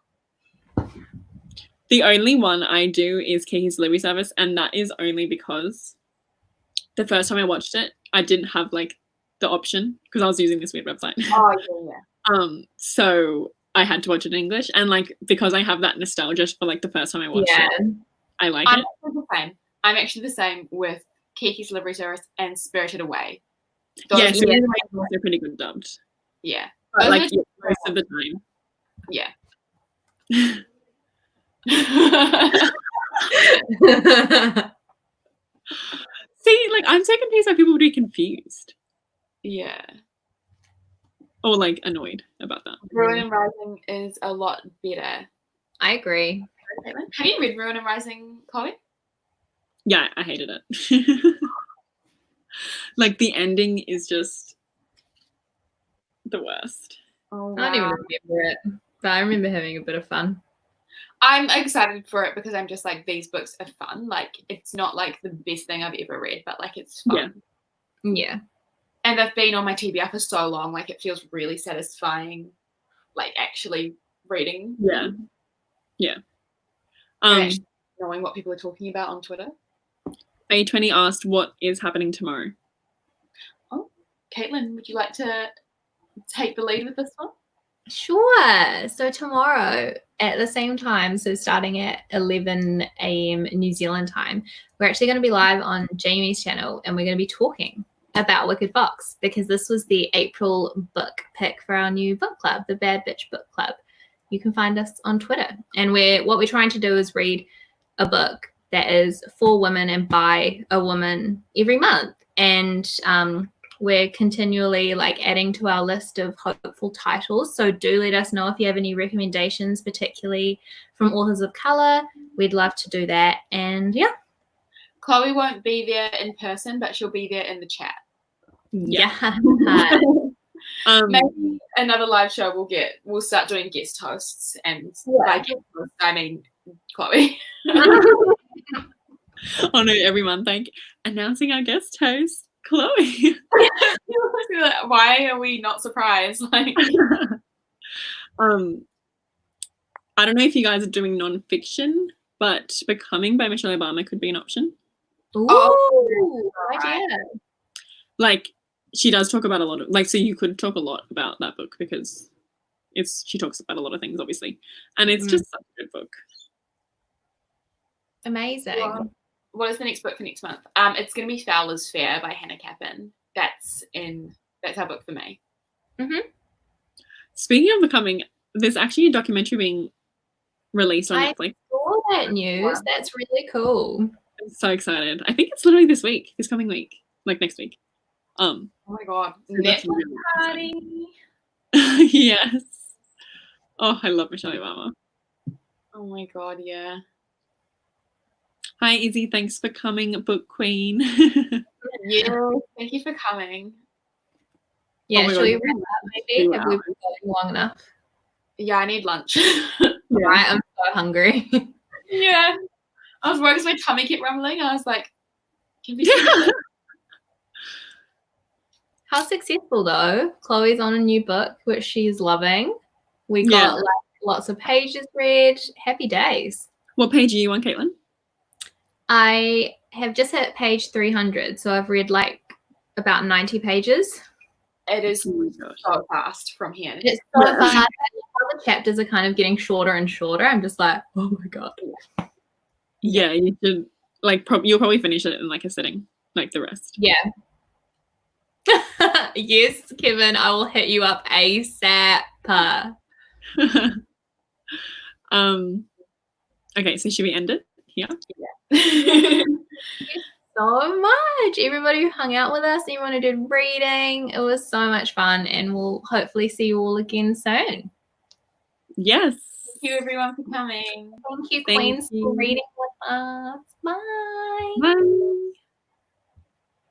The only one I do is Kiki's Delivery Service, and that is only because the first time I watched it, I didn't have like the option because I was using this weird website. Oh yeah. So I had to watch it in English, and like because I have that nostalgia for like the first time I watched it, I like it. I'm actually the same with Kiki's Delivery Service and Spirited Away. Yes, they're pretty good dubbed. Yeah, but like most of the time. Yeah, See, like I'm so confused how people would be confused Yeah. or like annoyed about that. Ruin and Rising is a lot better. I agree. Have you read Ruin and Rising, Chloe? Yeah, I hated it. Like the ending is just the worst. Oh, I don't even wow. remember it, but I remember having a bit of fun. I'm excited for it because I'm just like, these books are fun. Like, it's not like the best thing I've ever read, but like, it's fun. Yeah. And they've been on my TBR for so long. Like, it feels really satisfying, like actually reading. Yeah. Yeah. And actually knowing what people are talking about on Twitter. A20 asked what is happening tomorrow. Oh, Caitlin, would you like to take the lead with this one? Sure. So tomorrow at the same time, so starting at 11 a.m. New Zealand time, we're actually going to be live on Jaime's channel, and we're going to be talking about Wicked Fox, because this was the April book pick for our new book club, the Bad Bitch Book Club. You can find us on Twitter, and what we're trying to do is read a book that is for women and by a woman every month, and we're continually like adding to our list of hopeful titles. So do let us know if you have any recommendations, particularly from authors of color. We'd love to do that. And yeah. Chloe won't be there in person, but she'll be there in the chat. Yeah. Maybe another live show we'll start doing guest hosts, and by guest host I mean Chloe. Oh no, every month like announcing our guest host, Chloe. Why are we not surprised? Like, I don't know if you guys are doing non-fiction, but Becoming by Michelle Obama could be an option. Ooh, idea. Like she does talk about a lot of like, so you could talk a lot about that book because she talks about a lot of things, obviously, and it's just such a good book. Amazing. Well, what is the next book for next month? It's going to be Fowler's Fair by Hannah Capin. That's our book for May. Speaking of Becoming, there's actually a documentary being released on Netflix. I saw that news. That's really cool. I'm so excited. I think it's literally this coming week, like next week. Oh my god, Netflix really party. Yes. Oh, I love Michelle Obama. Oh my god, yeah. Hi, Izzy. Thanks for coming, book queen. Yeah, thank you for coming. Yeah, shall we wrap up maybe? Have we been going long enough? Yeah, I need lunch. Right, I'm so hungry. Yeah. I was worried because my tummy kept rumbling. I was like, can we How successful though? Chloe's on a new book, which she's loving. We got like lots of pages read. Happy days. What page are you on, Caitlin? I have just hit page 300, so I've read like about 90 pages. It is so fast from here. It's so fast. How the chapters are kind of getting shorter and shorter. I'm just like, oh my god. Yeah, you should like you'll probably finish it in like a sitting, like the rest. Yeah. Yes, Kevin, I will hit you up ASAP. Okay, so should we end it here? Yeah. Thank you so much, everybody who hung out with us, everyone who did reading. It was so much fun, and we'll hopefully see you all again soon. Yes. Thank you, everyone, for coming. Thank you, Queens, for reading with us. Bye. Bye.